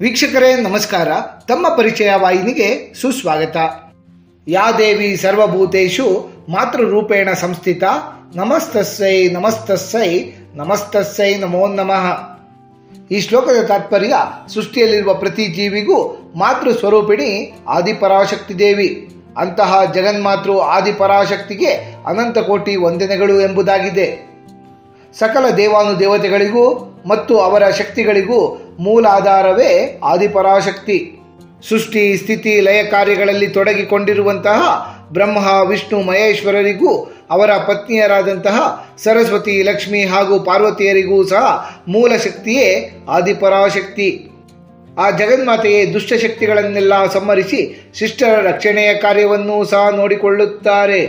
ವೀಕ್ಷಕರೇ ನಮಸ್ಕಾರ. ತಮ್ಮ ಪರಿಚಯ ವಾಹಿನಿಗೆ ಸುಸ್ವಾಗತ. ಯಾ ದೇವಿ ಸರ್ವಭೂತೇಷು ಮಾತೃರೂಪೇಣ ಸಂಸ್ಥಿತ ನಮಸ್ತಸ್ಸೈ ನಮಸ್ತಸ್ಸೈ ನಮಸ್ತಸ್ಸೈ ನಮೋ ನಮಃ. ಈ ಶ್ಲೋಕದ ತಾತ್ಪರ್ಯ, ಸೃಷ್ಟಿಯಲ್ಲಿರುವ ಪ್ರತಿ ಜೀವಿಗೂ ಮಾತೃ ಸ್ವರೂಪಿಣಿ ಆದಿಪರಾಶಕ್ತಿ ದೇವಿ. ಅಂತಹ ಜಗನ್ಮಾತೃ ಆದಿಪರಾಶಕ್ತಿಗೆ ಅನಂತ ಕೋಟಿ ವಂದನೆಗಳು ಎಂಬುದಾಗಿದೆ. ಸಕಲ ದೇವಾನುದೇವತೆಗಳಿಗೂ ಮತ್ತು ಅವರ ಶಕ್ತಿಗಳಿಗೂ ಮೂಲಾಧಾರವೇ ಆದಿಪರಾಶಕ್ತಿ. ಸೃಷ್ಟಿ ಸ್ಥಿತಿ ಲಯ ಕಾರ್ಯಗಳಲ್ಲಿ ತೊಡಗಿಕೊಂಡಿರುವಂತಹ ಬ್ರಹ್ಮ ವಿಷ್ಣು ಮಹೇಶ್ವರರಿಗೂ ಅವರ ಪತ್ನಿಯರಾದಂತಹ ಸರಸ್ವತಿ ಲಕ್ಷ್ಮಿ ಹಾಗೂ ಪಾರ್ವತಿಯರಿಗೂ ಸಹ ಮೂಲ ಶಕ್ತಿಯೇ ಆದಿಪರಾಶಕ್ತಿ. ಆ ಜಗನ್ಮಾತೆಯೇ ದುಷ್ಟಶಕ್ತಿಗಳನ್ನೆಲ್ಲ ಸಂಹರಿಸಿ ಶಿಷ್ಟರ ರಕ್ಷಣೆಯ ಕಾರ್ಯವನ್ನೂ ಸಹ ನೋಡಿಕೊಳ್ಳುತ್ತಾರೆ.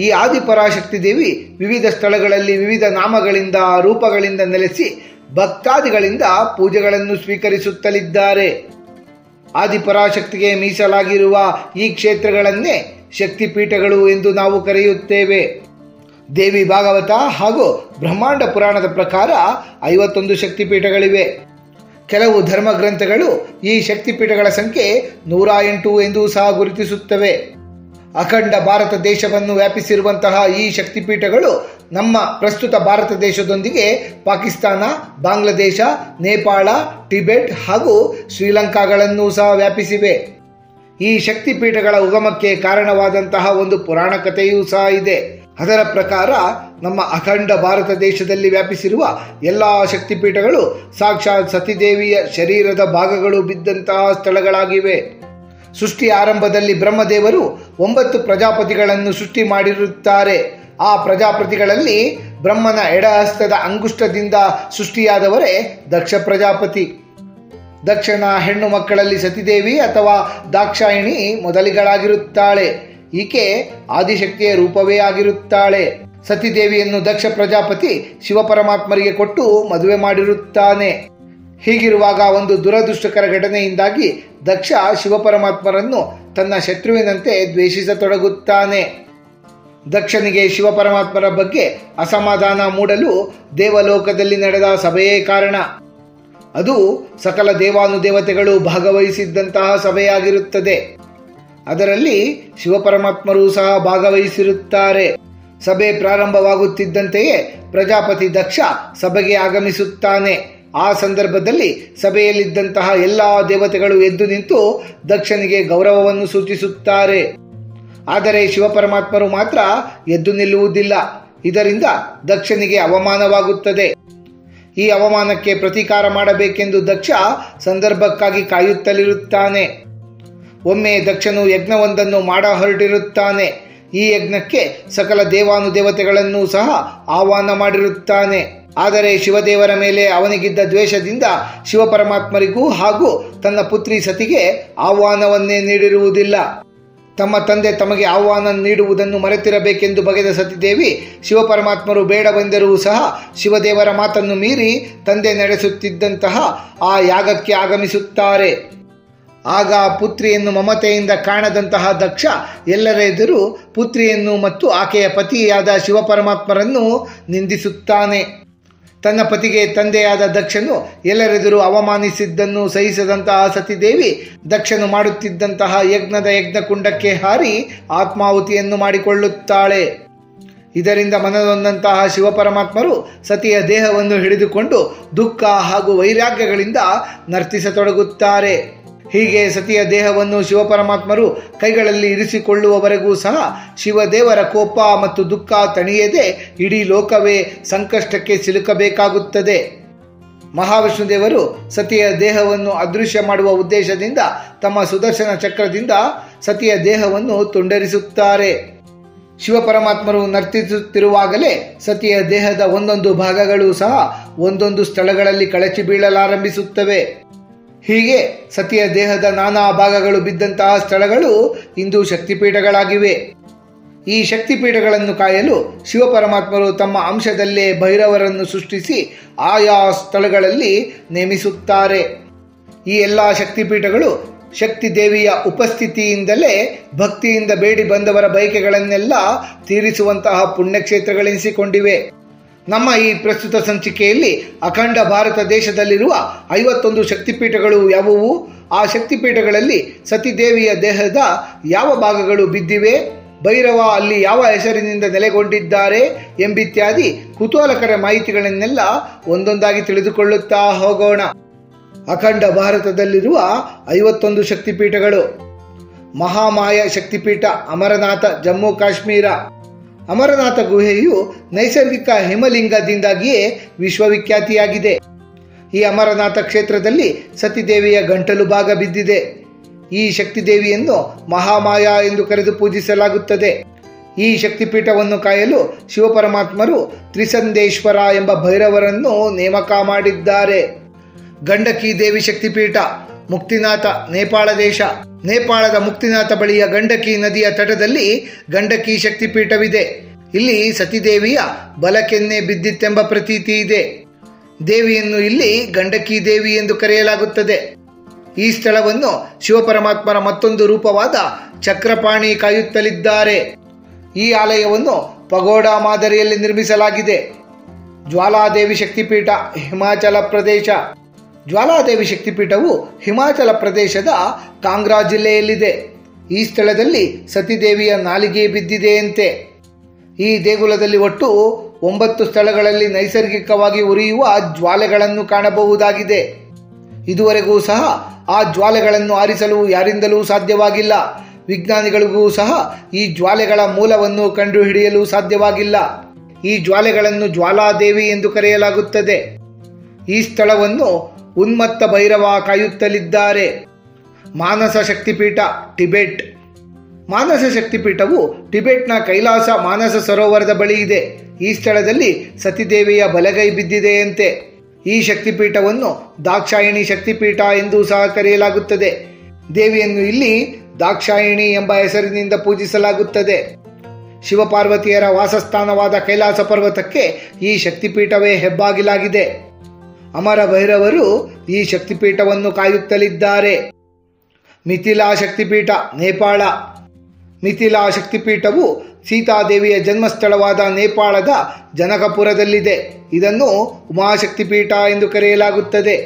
ಈ ಆದಿಪರಾಶಕ್ತಿ ದೇವಿ ವಿವಿಧ ಸ್ಥಳಗಳಲ್ಲಿ ವಿವಿಧ ನಾಮಗಳಿಂದ ರೂಪಗಳಿಂದ ನೆಲೆಸಿ ಭಕ್ತಾದಿಗಳಿಂದ ಪೂಜೆಗಳನ್ನು ಸ್ವೀಕರಿಸುತ್ತಲಿದ್ದಾರೆ. ಆದಿಪರಾಶಕ್ತಿಗೆ ಮೀಸಲಾಗಿರುವ ಈ ಕ್ಷೇತ್ರಗಳನ್ನೇ ಶಕ್ತಿಪೀಠಗಳು ಎಂದು ನಾವು ಕರೆಯುತ್ತೇವೆ. ದೇವಿ ಭಾಗವತ ಹಾಗೂ ಬ್ರಹ್ಮಾಂಡ ಪುರಾಣದ ಪ್ರಕಾರ 51 ಶಕ್ತಿಪೀಠಗಳಿವೆ. ಕೆಲವು ಧರ್ಮ ಗ್ರಂಥಗಳು ಈ ಶಕ್ತಿಪೀಠಗಳ ಸಂಖ್ಯೆ 108 ಎಂದು ಸಹ ಗುರುತಿಸುತ್ತವೆ. ಅಖಂಡ ಭಾರತ ದೇಶವನ್ನು ವ್ಯಾಪಿಸಿರುವಂತಹ ಈ ಶಕ್ತಿಪೀಠಗಳು ನಮ್ಮ ಪ್ರಸ್ತುತ ಭಾರತ ದೇಶದೊಂದಿಗೆ ಪಾಕಿಸ್ತಾನ, ಬಾಂಗ್ಲಾದೇಶ, ನೇಪಾಳ, ಟಿಬೆಟ್ ಹಾಗೂ ಶ್ರೀಲಂಕಾಗಳನ್ನು ಸಹ ವ್ಯಾಪಿಸಿವೆ. ಈ ಶಕ್ತಿಪೀಠಗಳ ಉಗಮಕ್ಕೆ ಕಾರಣವಾದಂತಹ ಒಂದು ಪುರಾಣ ಕಥೆಯೂ ಸಹ ಇದೆ. ಅದರ ಪ್ರಕಾರ ನಮ್ಮ ಅಖಂಡ ಭಾರತ ದೇಶದಲ್ಲಿ ವ್ಯಾಪಿಸಿರುವ ಎಲ್ಲ ಶಕ್ತಿಪೀಠಗಳು ಸಾಕ್ಷಾತ್ ಸತಿದೇವಿಯ ಶರೀರದ ಭಾಗಗಳು ಬಿದ್ದಂತಹ ಸ್ಥಳಗಳಾಗಿವೆ. ಸೃಷ್ಟಿ ಆರಂಭದಲ್ಲಿ ಬ್ರಹ್ಮದೇವರು 9 ಪ್ರಜಾಪತಿಗಳನ್ನು ಸೃಷ್ಟಿ ಮಾಡಿರುತ್ತಾರೆ. ಆ ಪ್ರಜಾಪತಿಗಳಲ್ಲಿ ಬ್ರಹ್ಮನ ಎಡಹಸ್ತದ ಅಂಗುಷ್ಟದಿಂದ ಸೃಷ್ಟಿಯಾದವರೇ ದಕ್ಷ ಪ್ರಜಾಪತಿ. ದಕ್ಷನ ಹೆಣ್ಣು ಮಕ್ಕಳಲ್ಲಿ ಸತಿದೇವಿ ಅಥವಾ ದಾಕ್ಷಾಯಿಣಿ ಮೊದಲಿಗಳಾಗಿರುತ್ತಾಳೆ. ಈಕೆ ಆದಿಶಕ್ತಿಯ ರೂಪವೇ ಆಗಿರುತ್ತಾಳೆ. ಸತಿದೇವಿಯನ್ನು ದಕ್ಷ ಪ್ರಜಾಪತಿ ಶಿವಪರಮಾತ್ಮರಿಗೆ ಕೊಟ್ಟು ಮದುವೆ ಮಾಡಿರುತ್ತಾನೆ. ಹೀಗಿರುವಾಗ ಒಂದು ದುರದೃಷ್ಟಕರ ಘಟನೆಯಿಂದಾಗಿ ದಕ್ಷ ಶಿವಪರಮಾತ್ಮರನ್ನು ತನ್ನ ಶತ್ರುವಿನಂತೆ ದ್ವೇಷಿಸತೊಡಗುತ್ತಾನೆ. ದಕ್ಷನಿಗೆ ಶಿವಪರಮಾತ್ಮರ ಬಗ್ಗೆ ಅಸಮಾಧಾನ ಮೂಡಲು ದೇವಲೋಕದಲ್ಲಿ ನಡೆದ ಸಭೆಯೇ ಕಾರಣ. ಅದು ಸಕಲ ದೇವಾನುದೇವತೆಗಳು ಭಾಗವಹಿಸಿದ್ದಂತಹ ಸಭೆಯಾಗಿರುತ್ತದೆ. ಅದರಲ್ಲಿ ಶಿವಪರಮಾತ್ಮರು ಸಹ ಭಾಗವಹಿಸಿರುತ್ತಾರೆ. ಸಭೆ ಪ್ರಾರಂಭವಾಗುತ್ತಿದ್ದಂತೆಯೇ ಪ್ರಜಾಪತಿ ದಕ್ಷ ಸಭೆಗೆ ಆಗಮಿಸುತ್ತಾನೆ. ಆ ಸಂದರ್ಭದಲ್ಲಿ ಸಭೆಯಲ್ಲಿದ್ದಂತಹ ಎಲ್ಲ ದೇವತೆಗಳು ಎದ್ದು ನಿಂತು ದಕ್ಷನಿಗೆ ಗೌರವವನ್ನು ಸೂಚಿಸುತ್ತಾರೆ. ಆದರೆ ಶಿವಪರಮಾತ್ಮರು ಮಾತ್ರ ಎದ್ದು ನಿಲ್ಲುವುದಿಲ್ಲ. ಇದರಿಂದ ದಕ್ಷನಿಗೆ ಅವಮಾನವಾಗುತ್ತದೆ. ಈ ಅವಮಾನಕ್ಕೆ ಪ್ರತೀಕಾರ ಮಾಡಬೇಕೆಂದು ದಕ್ಷ ಸಂದರ್ಭಕ್ಕಾಗಿ ಕಾಯುತ್ತಲಿರುತ್ತಾನೆ. ಒಮ್ಮೆ ದಕ್ಷನು ಯಜ್ಞವೊಂದನ್ನು ಮಾಡ ಹೊರಟಿರುತ್ತಾನೆ. ಈ ಯಜ್ಞಕ್ಕೆ ಸಕಲ ದೇವಾನುದೇವತೆಗಳನ್ನು ಸಹ ಆಹ್ವಾನ ಮಾಡಿರುತ್ತಾನೆ. ಆದರೆ ಶಿವದೇವರ ಮೇಲೆ ಅವನಿಗಿದ್ದ ದ್ವೇಷದಿಂದ ಶಿವಪರಮಾತ್ಮರಿಗೂ ಹಾಗೂ ತನ್ನ ಪುತ್ರಿ ಸತಿಗೆ ಆಹ್ವಾನವನ್ನೇ ನೀಡಿರುವುದಿಲ್ಲ. ತಮ್ಮ ತಂದೆ ತಮಗೆ ಆಹ್ವಾನ ನೀಡುವುದನ್ನು ಮರೆತಿರಬೇಕೆಂದು ಬಗೆದ ಸತಿದೇವಿ ಶಿವಪರಮಾತ್ಮರು ಬೇಡವೆಂದರೂ ಸಹ ಶಿವದೇವರ ಮಾತನ್ನು ಮೀರಿ ತಂದೆ ನಡೆಸುತ್ತಿದ್ದಂತಹ ಆ ಯಾಗಕ್ಕೆ ಆಗಮಿಸುತ್ತಾರೆ. ಆಗ ಪುತ್ರಿಯನ್ನು ಮಮತೆಯಿಂದ ಕಾಣದಂತಹ ದಕ್ಷ ಎಲ್ಲರ ಎದುರು ಪುತ್ರಿಯನ್ನು ಮತ್ತು ಆಕೆಯ ಪತಿಯಾದ ಶಿವಪರಮಾತ್ಮರನ್ನು ನಿಂದಿಸುತ್ತಾನೆ. ತನ್ನ ಪತಿಗೆ ತಂದೆಯಾದ ದಕ್ಷನು ಎಲ್ಲರೆದುರು ಅವಮಾನಿಸಿದ್ದನ್ನು ಸಹಿಸದಂತಹ ಸತಿದೇವಿ ದಕ್ಷನು ಮಾಡುತ್ತಿದ್ದಂತಹ ಯಜ್ಞದ ಯಜ್ಞಕುಂಡಕ್ಕೆ ಹಾರಿ ಆತ್ಮಾಹುತಿಯನ್ನು ಮಾಡಿಕೊಳ್ಳುತ್ತಾಳೆ. ಇದರಿಂದ ಮನನೊಂದಂತಹ ಶಿವಪರಮಾತ್ಮರು ಸತಿಯ ದೇಹವನ್ನು ಹಿಡಿದುಕೊಂಡು ದುಃಖ ಹಾಗೂ ವೈರಾಗ್ಯಗಳಿಂದ ನರ್ತಿಸತೊಡಗುತ್ತಾರೆ. ಹೀಗೆ ಸತಿಯ ದೇಹವನ್ನು ಶಿವಪರಮಾತ್ಮರು ಕೈಗಳಲ್ಲಿ ಇರಿಸಿಕೊಳ್ಳುವವರೆಗೂ ಸಹ ಶಿವದೇವರ ಕೋಪ ಮತ್ತು ದುಃಖ ತಣಿಯದೆ ಇಡೀ ಲೋಕವೇ ಸಂಕಷ್ಟಕ್ಕೆ ಸಿಲುಕಬೇಕಾಗುತ್ತದೆ. ಮಹಾವಿಷ್ಣು ದೇವರು ಸತಿಯ ದೇಹವನ್ನು ಅದೃಶ್ಯ ಮಾಡುವ ಉದ್ದೇಶದಿಂದ ತಮ್ಮ ಸುದರ್ಶನ ಚಕ್ರದಿಂದ ಸತಿಯ ದೇಹವನ್ನು ತುಂಡರಿಸುತ್ತಾರೆ. ಶಿವಪರಮಾತ್ಮರು ನರ್ತಿಸುತ್ತಿರುವಾಗಲೇ ಸತಿಯ ದೇಹದ ಒಂದೊಂದು ಭಾಗಗಳು ಸಹ ಒಂದೊಂದು ಸ್ಥಳಗಳಲ್ಲಿ ಕಳಚಿ ಬೀಳಲಾರಂಭಿಸುತ್ತವೆ. ಹೀಗೆ ಸತಿಯ ದೇಹದ ನಾನಾ ಭಾಗಗಳು ಬಿದ್ದಂತಹ ಸ್ಥಳಗಳು ಇಂದು ಶಕ್ತಿಪೀಠಗಳಾಗಿವೆ. ಈ ಶಕ್ತಿಪೀಠಗಳನ್ನು ಕಾಯಲು ಶಿವಪರಮಾತ್ಮರು ತಮ್ಮ ಅಂಶದಲ್ಲೇ ಭೈರವರನ್ನು ಸೃಷ್ಟಿಸಿ ಆಯಾ ಸ್ಥಳಗಳಲ್ಲಿ ನೇಮಿಸುತ್ತಾರೆ. ಈ ಎಲ್ಲ ಶಕ್ತಿಪೀಠಗಳು ಶಕ್ತಿ ದೇವಿಯ ಉಪಸ್ಥಿತಿಯಿಂದಲೇ ಭಕ್ತಿಯಿಂದ ಬೇಡಿ ಬಂದವರ ಬಯಕೆಗಳನ್ನೆಲ್ಲ ತೀರಿಸುವಂತಹ ಪುಣ್ಯಕ್ಷೇತ್ರಗಳೆನಿಸಿಕೊಂಡಿವೆ. ನಮ್ಮ ಈ ಪ್ರಸ್ತುತ ಸಂಚಿಕೆಯಲ್ಲಿ ಅಖಂಡ ಭಾರತ ದೇಶದಲ್ಲಿರುವ 51 ಶಕ್ತಿಪೀಠಗಳು ಯಾವುವು, ಆ ಶಕ್ತಿಪೀಠಗಳಲ್ಲಿ ಸತಿದೇವಿಯ ದೇಹದ ಯಾವ ಭಾಗಗಳು ಬಿದ್ದಿವೆ, ಭೈರವ ಅಲ್ಲಿ ಯಾವ ಹೆಸರಿನಿಂದ ನೆಲೆಗೊಂಡಿದ್ದಾರೆ ಎಂಬಿತ್ಯಾದಿ ಕುತೂಹಲಕರ ಮಾಹಿತಿಗಳನ್ನೆಲ್ಲ ಒಂದೊಂದಾಗಿ ತಿಳಿದುಕೊಳ್ಳುತ್ತಾ ಹೋಗೋಣ. ಅಖಂಡ ಭಾರತದಲ್ಲಿರುವ 51 ಶಕ್ತಿಪೀಠಗಳು. ಮಹಾಮಾಯ ಶಕ್ತಿಪೀಠ, ಅಮರನಾಥ, ಜಮ್ಮು ಕಾಶ್ಮೀರ. ಅಮರನಾಥ ಗುಹೆಯು ನೈಸರ್ಗಿಕ ಹಿಮಲಿಂಗದಿಂದಾಗಿಯೇ ವಿಶ್ವವಿಖ್ಯಾತಿಯಾಗಿದೆ. ಈ ಅಮರನಾಥ ಕ್ಷೇತ್ರದಲ್ಲಿ ಸತಿದೇವಿಯ ಗಂಟಲು ಭಾಗ ಬಿದ್ದಿದೆ. ಈ ಶಕ್ತಿದೇವಿಯನ್ನು ಮಹಾಮಾಯ ಎಂದು ಕರೆದು ಪೂಜಿಸಲಾಗುತ್ತದೆ. ಈ ಶಕ್ತಿಪೀಠವನ್ನು ಕಾಯಲು ಶಿವಪರಮಾತ್ಮರು ತ್ರಿಸಂದೇಶ್ವರ ಎಂಬ ಭೈರವರನ್ನು ನೇಮಕ ಮಾಡಿದ್ದಾರೆ. ಗಂಡಕಿ ದೇವಿ ಶಕ್ತಿಪೀಠ, ಮುಕ್ತಿನಾಥ, ನೇಪಾಳ ದೇಶ. ನೇಪಾಳದ ಮುಕ್ತಿನಾಥ ಬಳಿಯ ಗಂಡಕಿ ನದಿಯ ತಟದಲ್ಲಿ ಗಂಡಕಿ ಶಕ್ತಿಪೀಠವಿದೆ. ಇಲ್ಲಿ ಸತಿದೇವಿಯ ಬಲಕೆನ್ನೆ ಬಿದ್ದಿತ್ತೆಂಬ ಪ್ರತೀತಿ ಇದೆ. ದೇವಿಯನ್ನು ಇಲ್ಲಿ ಗಂಡಕಿ ದೇವಿ ಎಂದು ಕರೆಯಲಾಗುತ್ತದೆ. ಈ ಸ್ಥಳವನ್ನು ಶಿವಪರಮಾತ್ಮರ ಮತ್ತೊಂದು ರೂಪವಾದ ಚಕ್ರಪಾಣಿ ಕಾಯುತ್ತಲಿದ್ದಾರೆ. ಈ ಆಲಯವನ್ನು ಪಗೋಡಾ ಮಾದರಿಯಲ್ಲಿ ನಿರ್ಮಿಸಲಾಗಿದೆ. ಜ್ವಾಲಾದೇವಿ ಶಕ್ತಿಪೀಠ, ಹಿಮಾಚಲ ಪ್ರದೇಶ. ಜ್ವಾಲಾದೇವಿ ಶಕ್ತಿಪೀಠವು ಹಿಮಾಚಲ ಪ್ರದೇಶದ ಕಾಂಗ್ರಾ ಜಿಲ್ಲೆಯಲ್ಲಿದೆ. ಈ ಸ್ಥಳದಲ್ಲಿ ಸತಿದೇವಿಯ ನಾಲಿಗೆ ಬಿದ್ದಿದೆಯಂತೆ. ಈ ದೇಗುಲದಲ್ಲಿ ಒಟ್ಟು 9 ಸ್ಥಳಗಳಲ್ಲಿ ನೈಸರ್ಗಿಕವಾಗಿ ಉರಿಯುವ ಜ್ವಾಲೆಗಳನ್ನು ಕಾಣಬಹುದಾಗಿದೆ. ಇದುವರೆಗೂ ಸಹ ಆ ಜ್ವಾಲೆಗಳನ್ನು ಆರಿಸಲು ಯಾರಿಂದಲೂ ಸಾಧ್ಯವಾಗಿಲ್ಲ. ವಿಜ್ಞಾನಿಗಳಿಗೂ ಸಹ ಈ ಜ್ವಾಲೆಗಳ ಮೂಲವನ್ನು ಕಂಡುಹಿಡಿಯಲು ಸಾಧ್ಯವಾಗಿಲ್ಲ. ಈ ಜ್ವಾಲೆಗಳನ್ನು ಜ್ವಾಲಾದೇವಿ ಎಂದು ಕರೆಯಲಾಗುತ್ತದೆ. ಈ ಸ್ಥಳವನ್ನು ಉನ್ಮತ್ತ ಭೈರವ ಕಾಯುತ್ತಲಿದ್ದಾರೆ. ಮಾನಸ ಶಕ್ತಿಪೀಠ, ಟಿಬೆಟ್. ಮಾನಸ ಶಕ್ತಿಪೀಠವು ಟಿಬೆಟ್ನ ಕೈಲಾಸ ಮಾನಸ ಸರೋವರದ ಬಳಿ ಇದೆ. ಈ ಸ್ಥಳದಲ್ಲಿ ಸತಿದೇವಿಯ ಬಲಗೈ ಬಿದ್ದಿದೆಯಂತೆ. ಈ ಶಕ್ತಿಪೀಠವನ್ನು ದಾಕ್ಷಾಯಿಣಿ ಶಕ್ತಿಪೀಠ ಎಂದು ಸಹ ಕರೆಯಲಾಗುತ್ತದೆ. ದೇವಿಯನ್ನು ಇಲ್ಲಿ ದಾಕ್ಷಾಯಿಣಿ ಎಂಬ ಹೆಸರಿನಿಂದ ಪೂಜಿಸಲಾಗುತ್ತದೆ. ಶಿವಪಾರ್ವತಿಯರ ವಾಸಸ್ಥಾನವಾದ ಕೈಲಾಸ ಪರ್ವತಕ್ಕೆ ಈ ಶಕ್ತಿಪೀಠವೇ ಹೆಬ್ಬಾಗಿಲಾಗಿದೆ. ಅಮರ ಭೈರವರು ಈ ಶಕ್ತಿಪೀಠವನ್ನು ಕಾಯುತ್ತಲಿದ್ದಾರೆ. ಮಿಥಿಲಾ ಶಕ್ತಿಪೀಠ, ನೇಪಾಳ. ಮಿಥಿಲಾ ಶಕ್ತಿಪೀಠವು ಸೀತಾದೇವಿಯ ಜನ್ಮಸ್ಥಳವಾದ ನೇಪಾಳದ ಜನಕಪುರದಲ್ಲಿದೆ. ಇದನ್ನು ಉಮಾಶಕ್ತಿಪೀಠ ಎಂದು ಕರೆಯಲಾಗುತ್ತದೆ.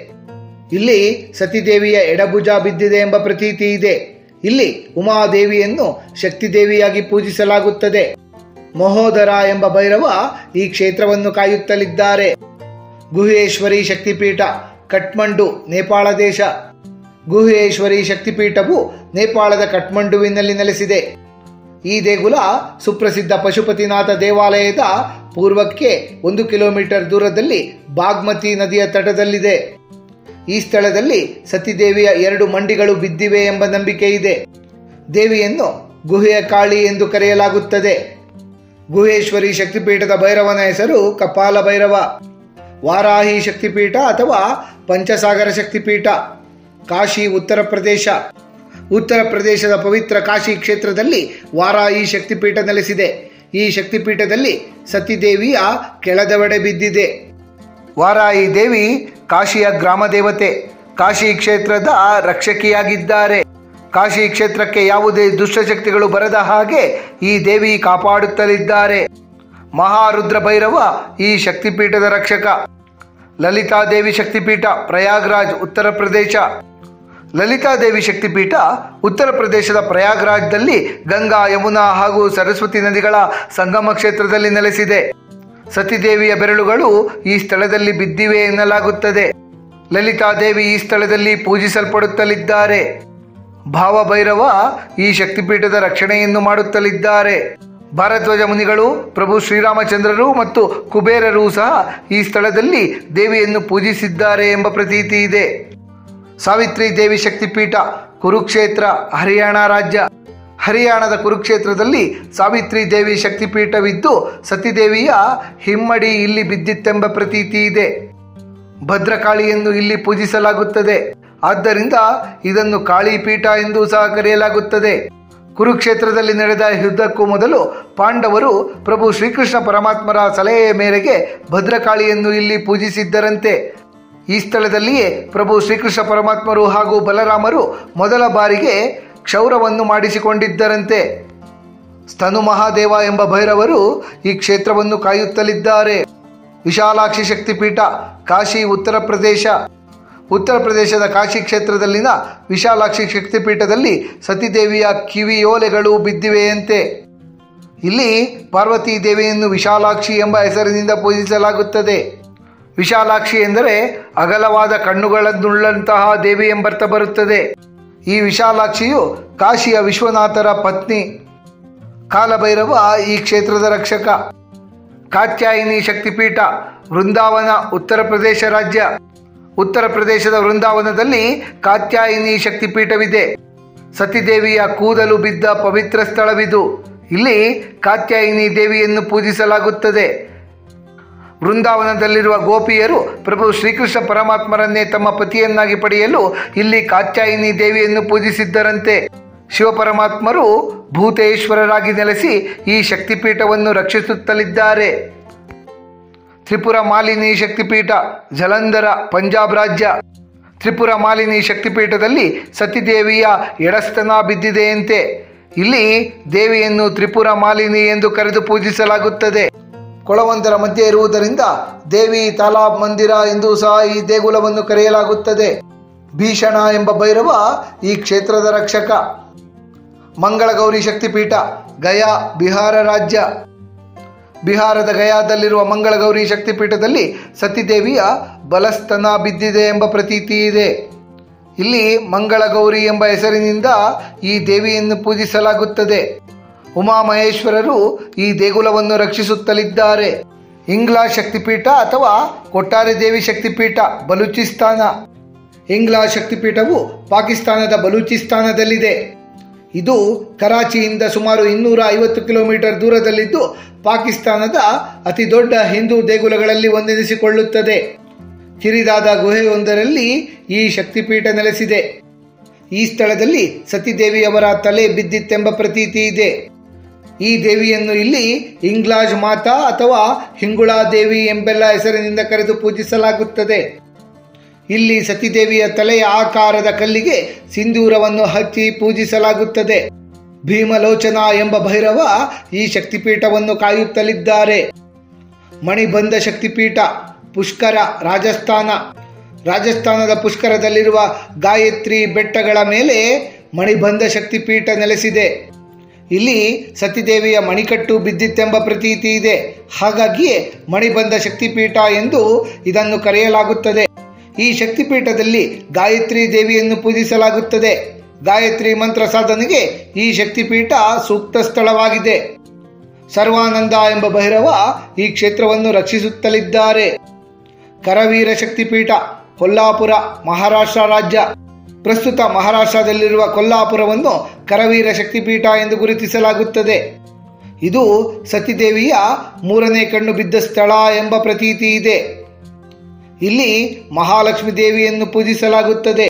ಇಲ್ಲಿ ಸತಿದೇವಿಯ ಎಡಭುಜ ಬಿದ್ದಿದೆ ಎಂಬ ಪ್ರತೀತಿ ಇದೆ. ಇಲ್ಲಿ ಉಮಾದೇವಿಯನ್ನು ಶಕ್ತಿದೇವಿಯಾಗಿ ಪೂಜಿಸಲಾಗುತ್ತದೆ. ಮಹೋದರ ಎಂಬ ಭೈರವ ಈ ಕ್ಷೇತ್ರವನ್ನು ಕಾಯುತ್ತಲಿದ್ದಾರೆ. ಗುಹೇಶ್ವರಿ ಶಕ್ತಿಪೀಠ, ಕಠ್ಮಂಡು, ನೇಪಾಳ ದೇಶ. ಗುಹೇಶ್ವರಿ ಶಕ್ತಿಪೀಠವು ನೇಪಾಳದ ಕಠ್ಮಂಡುವಿನಲ್ಲಿ ನೆಲೆಸಿದೆ. ಈ ದೇಗುಲ ಸುಪ್ರಸಿದ್ಧ ಪಶುಪತಿನಾಥ ದೇವಾಲಯದ ಪೂರ್ವಕ್ಕೆ 1 ಕಿಲೋಮೀಟರ್ ದೂರದಲ್ಲಿ ಬಾಗ್ಮತಿ ನದಿಯ ತಟದಲ್ಲಿದೆ. ಈ ಸ್ಥಳದಲ್ಲಿ ಸತಿದೇವಿಯ 2 ಮಂಡಿಗಳು ಬಿದ್ದಿವೆ ಎಂಬ ನಂಬಿಕೆ ಇದೆ. ದೇವಿಯನ್ನು ಗುಹೆಯ ಕಾಳಿ ಎಂದು ಕರೆಯಲಾಗುತ್ತದೆ. ಗುಹೇಶ್ವರಿ ಶಕ್ತಿಪೀಠದ ಭೈರವನ ಹೆಸರು ಕಪಾಲ ಭೈರವ. ವಾರಾಹಿ ಶಕ್ತಿಪೀಠ ಅಥವಾ ಪಂಚಸಾಗರ ಶಕ್ತಿಪೀಠ, ಕಾಶಿ, ಉತ್ತರ ಪ್ರದೇಶ. ಉತ್ತರ ಪ್ರದೇಶದ ಪವಿತ್ರ ಕಾಶಿ ಕ್ಷೇತ್ರದಲ್ಲಿ ವಾರಾಹಿ ಶಕ್ತಿಪೀಠ ನೆಲೆಸಿದೆ. ಈ ಶಕ್ತಿಪೀಠದಲ್ಲಿ ಸತಿದೇವಿಯ ಕೆಳದವಡೆ ಬಿದ್ದಿದೆ. ವಾರಾಹಿ ದೇವಿ ಕಾಶಿಯ ಗ್ರಾಮ ದೇವತೆ, ಕಾಶಿ ಕ್ಷೇತ್ರದ ರಕ್ಷಕಿಯಾಗಿದ್ದಾರೆ. ಕಾಶಿ ಕ್ಷೇತ್ರಕ್ಕೆ ಯಾವುದೇ ದುಷ್ಟಶಕ್ತಿಗಳು ಬರದ ಹಾಗೆ ಈ ದೇವಿ ಕಾಪಾಡುತ್ತಲಿದ್ದಾರೆ. ಮಹಾರುದ್ರ ಭೈರವ ಈ ಶಕ್ತಿಪೀಠದ ರಕ್ಷಕ. ಲಲಿತಾದೇವಿ ಶಕ್ತಿಪೀಠ, ಪ್ರಯಾಗ್ರಾಜ್, ಉತ್ತರ ಪ್ರದೇಶ. ಲಲಿತಾದೇವಿ ಶಕ್ತಿಪೀಠ ಉತ್ತರ ಪ್ರದೇಶದ ಪ್ರಯಾಗ್ರಾಜ್ದಲ್ಲಿ ಗಂಗಾ, ಯಮುನಾ ಹಾಗೂ ಸರಸ್ವತಿ ನದಿಗಳ ಸಂಗಮ ಕ್ಷೇತ್ರದಲ್ಲಿ ನೆಲೆಸಿದೆ. ಸತಿದೇವಿಯ ಬೆರಳುಗಳು ಈ ಸ್ಥಳದಲ್ಲಿ ಬಿದ್ದಿವೆ ಎನ್ನಲಾಗುತ್ತದೆ. ಲಲಿತಾದೇವಿ ಈ ಸ್ಥಳದಲ್ಲಿ ಪೂಜಿಸಲ್ಪಡುತ್ತಲಿದ್ದಾರೆ. ಭಾವಭೈರವ ಈ ಶಕ್ತಿಪೀಠದ ರಕ್ಷಣೆಯನ್ನು ಮಾಡುತ್ತಲಿದ್ದಾರೆ. ಭಾರದ್ವಾಜ ಮುನಿಗಳು, ಪ್ರಭು ಶ್ರೀರಾಮಚಂದ್ರರು ಮತ್ತು ಕುಬೇರರು ಸಹ ಈ ಸ್ಥಳದಲ್ಲಿ ದೇವಿಯನ್ನು ಪೂಜಿಸಿದ್ದಾರೆ ಎಂಬ ಪ್ರತೀತಿ ಇದೆ. ಸಾವಿತ್ರಿ ದೇವಿ ಶಕ್ತಿಪೀಠ, ಕುರುಕ್ಷೇತ್ರ, ಹರಿಯಾಣ ರಾಜ್ಯ. ಹರಿಯಾಣದ ಕುರುಕ್ಷೇತ್ರದಲ್ಲಿ ಸಾವಿತ್ರಿ ದೇವಿ ಶಕ್ತಿಪೀಠವಿದ್ದು ಸತಿದೇವಿಯ ಹಿಮ್ಮಡಿ ಇಲ್ಲಿ ಬಿದ್ದಿತ್ತೆಂಬ ಪ್ರತೀತಿ ಇದೆ. ಭದ್ರಕಾಳಿಯನ್ನು ಇಲ್ಲಿ ಪೂಜಿಸಲಾಗುತ್ತದೆ. ಆದ್ದರಿಂದ ಇದನ್ನು ಕಾಳಿಪೀಠ ಎಂದು ಸಹ ಕರೆಯಲಾಗುತ್ತದೆ. ಕುರುಕ್ಷೇತ್ರದಲ್ಲಿ ನಡೆದ ಯುದ್ಧಕ್ಕೂ ಮೊದಲು ಪಾಂಡವರು ಪ್ರಭು ಶ್ರೀಕೃಷ್ಣ ಪರಮಾತ್ಮರ ಸಲಹೆಯ ಮೇರೆಗೆ ಭದ್ರಕಾಳಿಯನ್ನು ಇಲ್ಲಿ ಪೂಜಿಸಿದ್ದರಂತೆ. ಈ ಸ್ಥಳದಲ್ಲಿಯೇ ಪ್ರಭು ಶ್ರೀಕೃಷ್ಣ ಪರಮಾತ್ಮರು ಹಾಗೂ ಬಲರಾಮರು ಮೊದಲ ಬಾರಿಗೆ ಕ್ಷೌರವನ್ನು ಮಾಡಿಸಿಕೊಂಡಿದ್ದರಂತೆ. ಸ್ತನು ಮಹಾದೇವ ಎಂಬ ಭೈರವರು ಈ ಕ್ಷೇತ್ರವನ್ನು ಕಾಯುತ್ತಲಿದ್ದಾರೆ. ವಿಶಾಲಾಕ್ಷಿ ಶಕ್ತಿಪೀಠ ಕಾಶಿ ಉತ್ತರ ಪ್ರದೇಶ. ಉತ್ತರ ಪ್ರದೇಶದ ಕಾಶಿ ಕ್ಷೇತ್ರದಲ್ಲಿನ ವಿಶಾಲಾಕ್ಷಿ ಶಕ್ತಿಪೀಠದಲ್ಲಿ ಸತಿದೇವಿಯ ಕಿವಿಯೋಲೆಗಳು ಬಿದ್ದಿವೆಯಂತೆ. ಇಲ್ಲಿ ಪಾರ್ವತಿ ದೇವಿಯನ್ನು ವಿಶಾಲಾಕ್ಷಿ ಎಂಬ ಹೆಸರಿನಿಂದ ಪೂಜಿಸಲಾಗುತ್ತದೆ. ವಿಶಾಲಾಕ್ಷಿ ಎಂದರೆ ಅಗಲವಾದ ಕಣ್ಣುಗಳನ್ನುಳ್ಳಂತಹ ದೇವಿ ಎಂಬರ್ಥ ಬರುತ್ತದೆ. ಈ ವಿಶಾಲಾಕ್ಷಿಯು ಕಾಶಿಯ ವಿಶ್ವನಾಥರ ಪತ್ನಿ. ಕಾಲಭೈರವ ಈ ಕ್ಷೇತ್ರದ ರಕ್ಷಕ. ಕಾತ್ಯಾಯಿನಿ ಶಕ್ತಿಪೀಠ ವೃಂದಾವನ ಉತ್ತರ ಪ್ರದೇಶ ರಾಜ್ಯ. ಉತ್ತರ ಪ್ರದೇಶದ ವೃಂದಾವನದಲ್ಲಿ ಕಾತ್ಯಾಯಿನಿ ಶಕ್ತಿಪೀಠವಿದೆ. ಸತಿದೇವಿಯ ಕೂದಲು ಬಿದ್ದ ಪವಿತ್ರ ಸ್ಥಳವಿದು. ಇಲ್ಲಿ ಕಾತ್ಯಾಯಿನಿ ದೇವಿಯನ್ನು ಪೂಜಿಸಲಾಗುತ್ತದೆ. ವೃಂದಾವನದಲ್ಲಿರುವ ಗೋಪಿಯರು ಪ್ರಭು ಶ್ರೀಕೃಷ್ಣ ಪರಮಾತ್ಮರನ್ನೇ ತಮ್ಮ ಪತಿಯನ್ನಾಗಿ ಪಡೆಯಲು ಇಲ್ಲಿ ಕಾತ್ಯಾಯಿನಿ ದೇವಿಯನ್ನು ಪೂಜಿಸಿದ್ದರಂತೆ. ಶಿವಪರಮಾತ್ಮರು ಭೂತೇಶ್ವರರಾಗಿ ನೆಲೆಸಿ ಈ ಶಕ್ತಿಪೀಠವನ್ನು ರಕ್ಷಿಸುತ್ತಲಿದ್ದಾರೆ. ತ್ರಿಪುರ ಮಾಲಿನಿ ಶಕ್ತಿಪೀಠ ಜಲಂಧರ ಪಂಜಾಬ್ ರಾಜ್ಯ. ತ್ರಿಪುರ ಮಾಲಿನಿ ಶಕ್ತಿಪೀಠದಲ್ಲಿ ಸತಿದೇವಿಯ ಎಡಸ್ತನ ಬಿದ್ದಿದೆಯಂತೆ. ಇಲ್ಲಿ ದೇವಿಯನ್ನು ತ್ರಿಪುರ ಮಾಲಿನಿ ಎಂದು ಕರೆದು ಪೂಜಿಸಲಾಗುತ್ತದೆ. ಕೊಳವೊಂದರ ಮಧ್ಯೆ ಇರುವುದರಿಂದ ದೇವಿ ತಾಲಾಬ್ ಮಂದಿರ ಎಂದೂ ಸಹ ಈ ದೇಗುಲವನ್ನು ಕರೆಯಲಾಗುತ್ತದೆ. ಭೀಷಣ ಎಂಬ ಭೈರವ ಈ ಕ್ಷೇತ್ರದ ರಕ್ಷಕ. ಮಂಗಳಗೌರಿ ಶಕ್ತಿಪೀಠ ಗಯಾ ಬಿಹಾರ ರಾಜ್ಯ. ಬಿಹಾರದ ಗಯಾದಲ್ಲಿರುವ ಮಂಗಳಗೌರಿ ಶಕ್ತಿಪೀಠದಲ್ಲಿ ಸತಿದೇವಿಯ ಬಲಸ್ತನ ಬಿದ್ದಿದೆ ಎಂಬ ಪ್ರತೀತಿ ಇದೆ. ಇಲ್ಲಿ ಮಂಗಳಗೌರಿ ಎಂಬ ಹೆಸರಿನಿಂದ ಈ ದೇವಿಯನ್ನು ಪೂಜಿಸಲಾಗುತ್ತದೆ. ಉಮಾಮಹೇಶ್ವರರು ಈ ದೇಗುಲವನ್ನು ರಕ್ಷಿಸುತ್ತಲಿದ್ದಾರೆ. ಇಂಗ್ಲಾ ಶಕ್ತಿಪೀಠ ಅಥವಾ ಕೊಟ್ಟಾರಿ ದೇವಿ ಶಕ್ತಿಪೀಠ ಬಲೂಚಿಸ್ತಾನ. ಇಂಗ್ಲಾ ಶಕ್ತಿಪೀಠವು ಪಾಕಿಸ್ತಾನದ ಬಲೂಚಿಸ್ತಾನದಲ್ಲಿದೆ. ಇದು ಕರಾಚಿಯಿಂದ ಸುಮಾರು 250 ಕಿಲೋಮೀಟರ್ ದೂರದಲ್ಲಿದ್ದು ಪಾಕಿಸ್ತಾನದ ಅತಿ ದೊಡ್ಡ ಹಿಂದೂ ದೇಗುಲಗಳಲ್ಲಿ ಒಂದೆನಿಸಿಕೊಳ್ಳುತ್ತದೆ. ಕಿರಿದಾದ ಗುಹೆಯೊಂದರಲ್ಲಿ ಈ ಶಕ್ತಿಪೀಠ ನೆಲೆಸಿದೆ. ಈ ಸ್ಥಳದಲ್ಲಿ ಸತಿದೇವಿಯವರ ತಲೆ ಬಿದ್ದಿತ್ತೆಂಬ ಪ್ರತೀತಿ ಇದೆ. ಈ ದೇವಿಯನ್ನು ಇಲ್ಲಿ ಇಂಗ್ಲಾಜ್ ಮಾತಾ ಅಥವಾ ಹಿಂಗುಳಾ ದೇವಿ ಎಂಬೆಲ್ಲ ಹೆಸರಿನಿಂದ ಕರೆದು ಪೂಜಿಸಲಾಗುತ್ತದೆ. ಇಲ್ಲಿ ಸತಿದೇವಿಯ ತಲೆಯ ಆಕಾರದ ಕಲ್ಲಿಗೆ ಸಿಂಧೂರವನ್ನು ಹಚ್ಚಿ ಪೂಜಿಸಲಾಗುತ್ತದೆ. ಭೀಮಲೋಚನ ಎಂಬ ಭೈರವ ಈ ಶಕ್ತಿಪೀಠವನ್ನು ಕಾಯುತ್ತಲಿದ್ದಾರೆ. ಮಣಿಬಂಧ ಶಕ್ತಿಪೀಠ ಪುಷ್ಕರ ರಾಜಸ್ಥಾನ. ರಾಜಸ್ಥಾನದ ಪುಷ್ಕರದಲ್ಲಿರುವ ಗಾಯತ್ರಿ ಬೆಟ್ಟಗಳ ಮೇಲೆ ಮಣಿಬಂಧ ಶಕ್ತಿಪೀಠ ನೆಲೆಸಿದೆ. ಇಲ್ಲಿ ಸತಿದೇವಿಯ ಮಣಿಕಟ್ಟು ಬಿದ್ದಿತ್ತೆಂಬ ಪ್ರತೀತಿ ಇದೆ. ಹಾಗಾಗಿಯೇ ಮಣಿಬಂಧ ಶಕ್ತಿಪೀಠ ಎಂದು ಇದನ್ನು ಕರೆಯಲಾಗುತ್ತದೆ. ಈ ಶಕ್ತಿಪೀಠದಲ್ಲಿ ಗಾಯತ್ರಿ ದೇವಿಯನ್ನು ಪೂಜಿಸಲಾಗುತ್ತದೆ. ಗಾಯತ್ರಿ ಮಂತ್ರ ಸಾಧನೆಗೆ ಈ ಶಕ್ತಿಪೀಠ ಸೂಕ್ತ ಸ್ಥಳವಾಗಿದೆ. ಸರ್ವಾನಂದ ಎಂಬ ಭೈರವ ಈ ಕ್ಷೇತ್ರವನ್ನು ರಕ್ಷಿಸುತ್ತಲಿದ್ದಾರೆ. ಕರವೀರ ಶಕ್ತಿಪೀಠ ಕೊಲ್ಲಾಪುರ ಮಹಾರಾಷ್ಟ್ರ ರಾಜ್ಯ. ಪ್ರಸ್ತುತ ಮಹಾರಾಷ್ಟ್ರದಲ್ಲಿರುವ ಕೊಲ್ಲಾಪುರವನ್ನು ಕರವೀರ ಶಕ್ತಿಪೀಠ ಎಂದು ಗುರುತಿಸಲಾಗುತ್ತದೆ. ಇದು ಸತಿದೇವಿಯ 3ನೇ ಕಣ್ಣು ಬಿದ್ದ ಸ್ಥಳ ಎಂಬ ಪ್ರತೀತಿ ಇದೆ. ಇಲ್ಲಿ ಮಹಾಲಕ್ಷ್ಮಿ ದೇವಿಯನ್ನು ಪೂಜಿಸಲಾಗುತ್ತದೆ.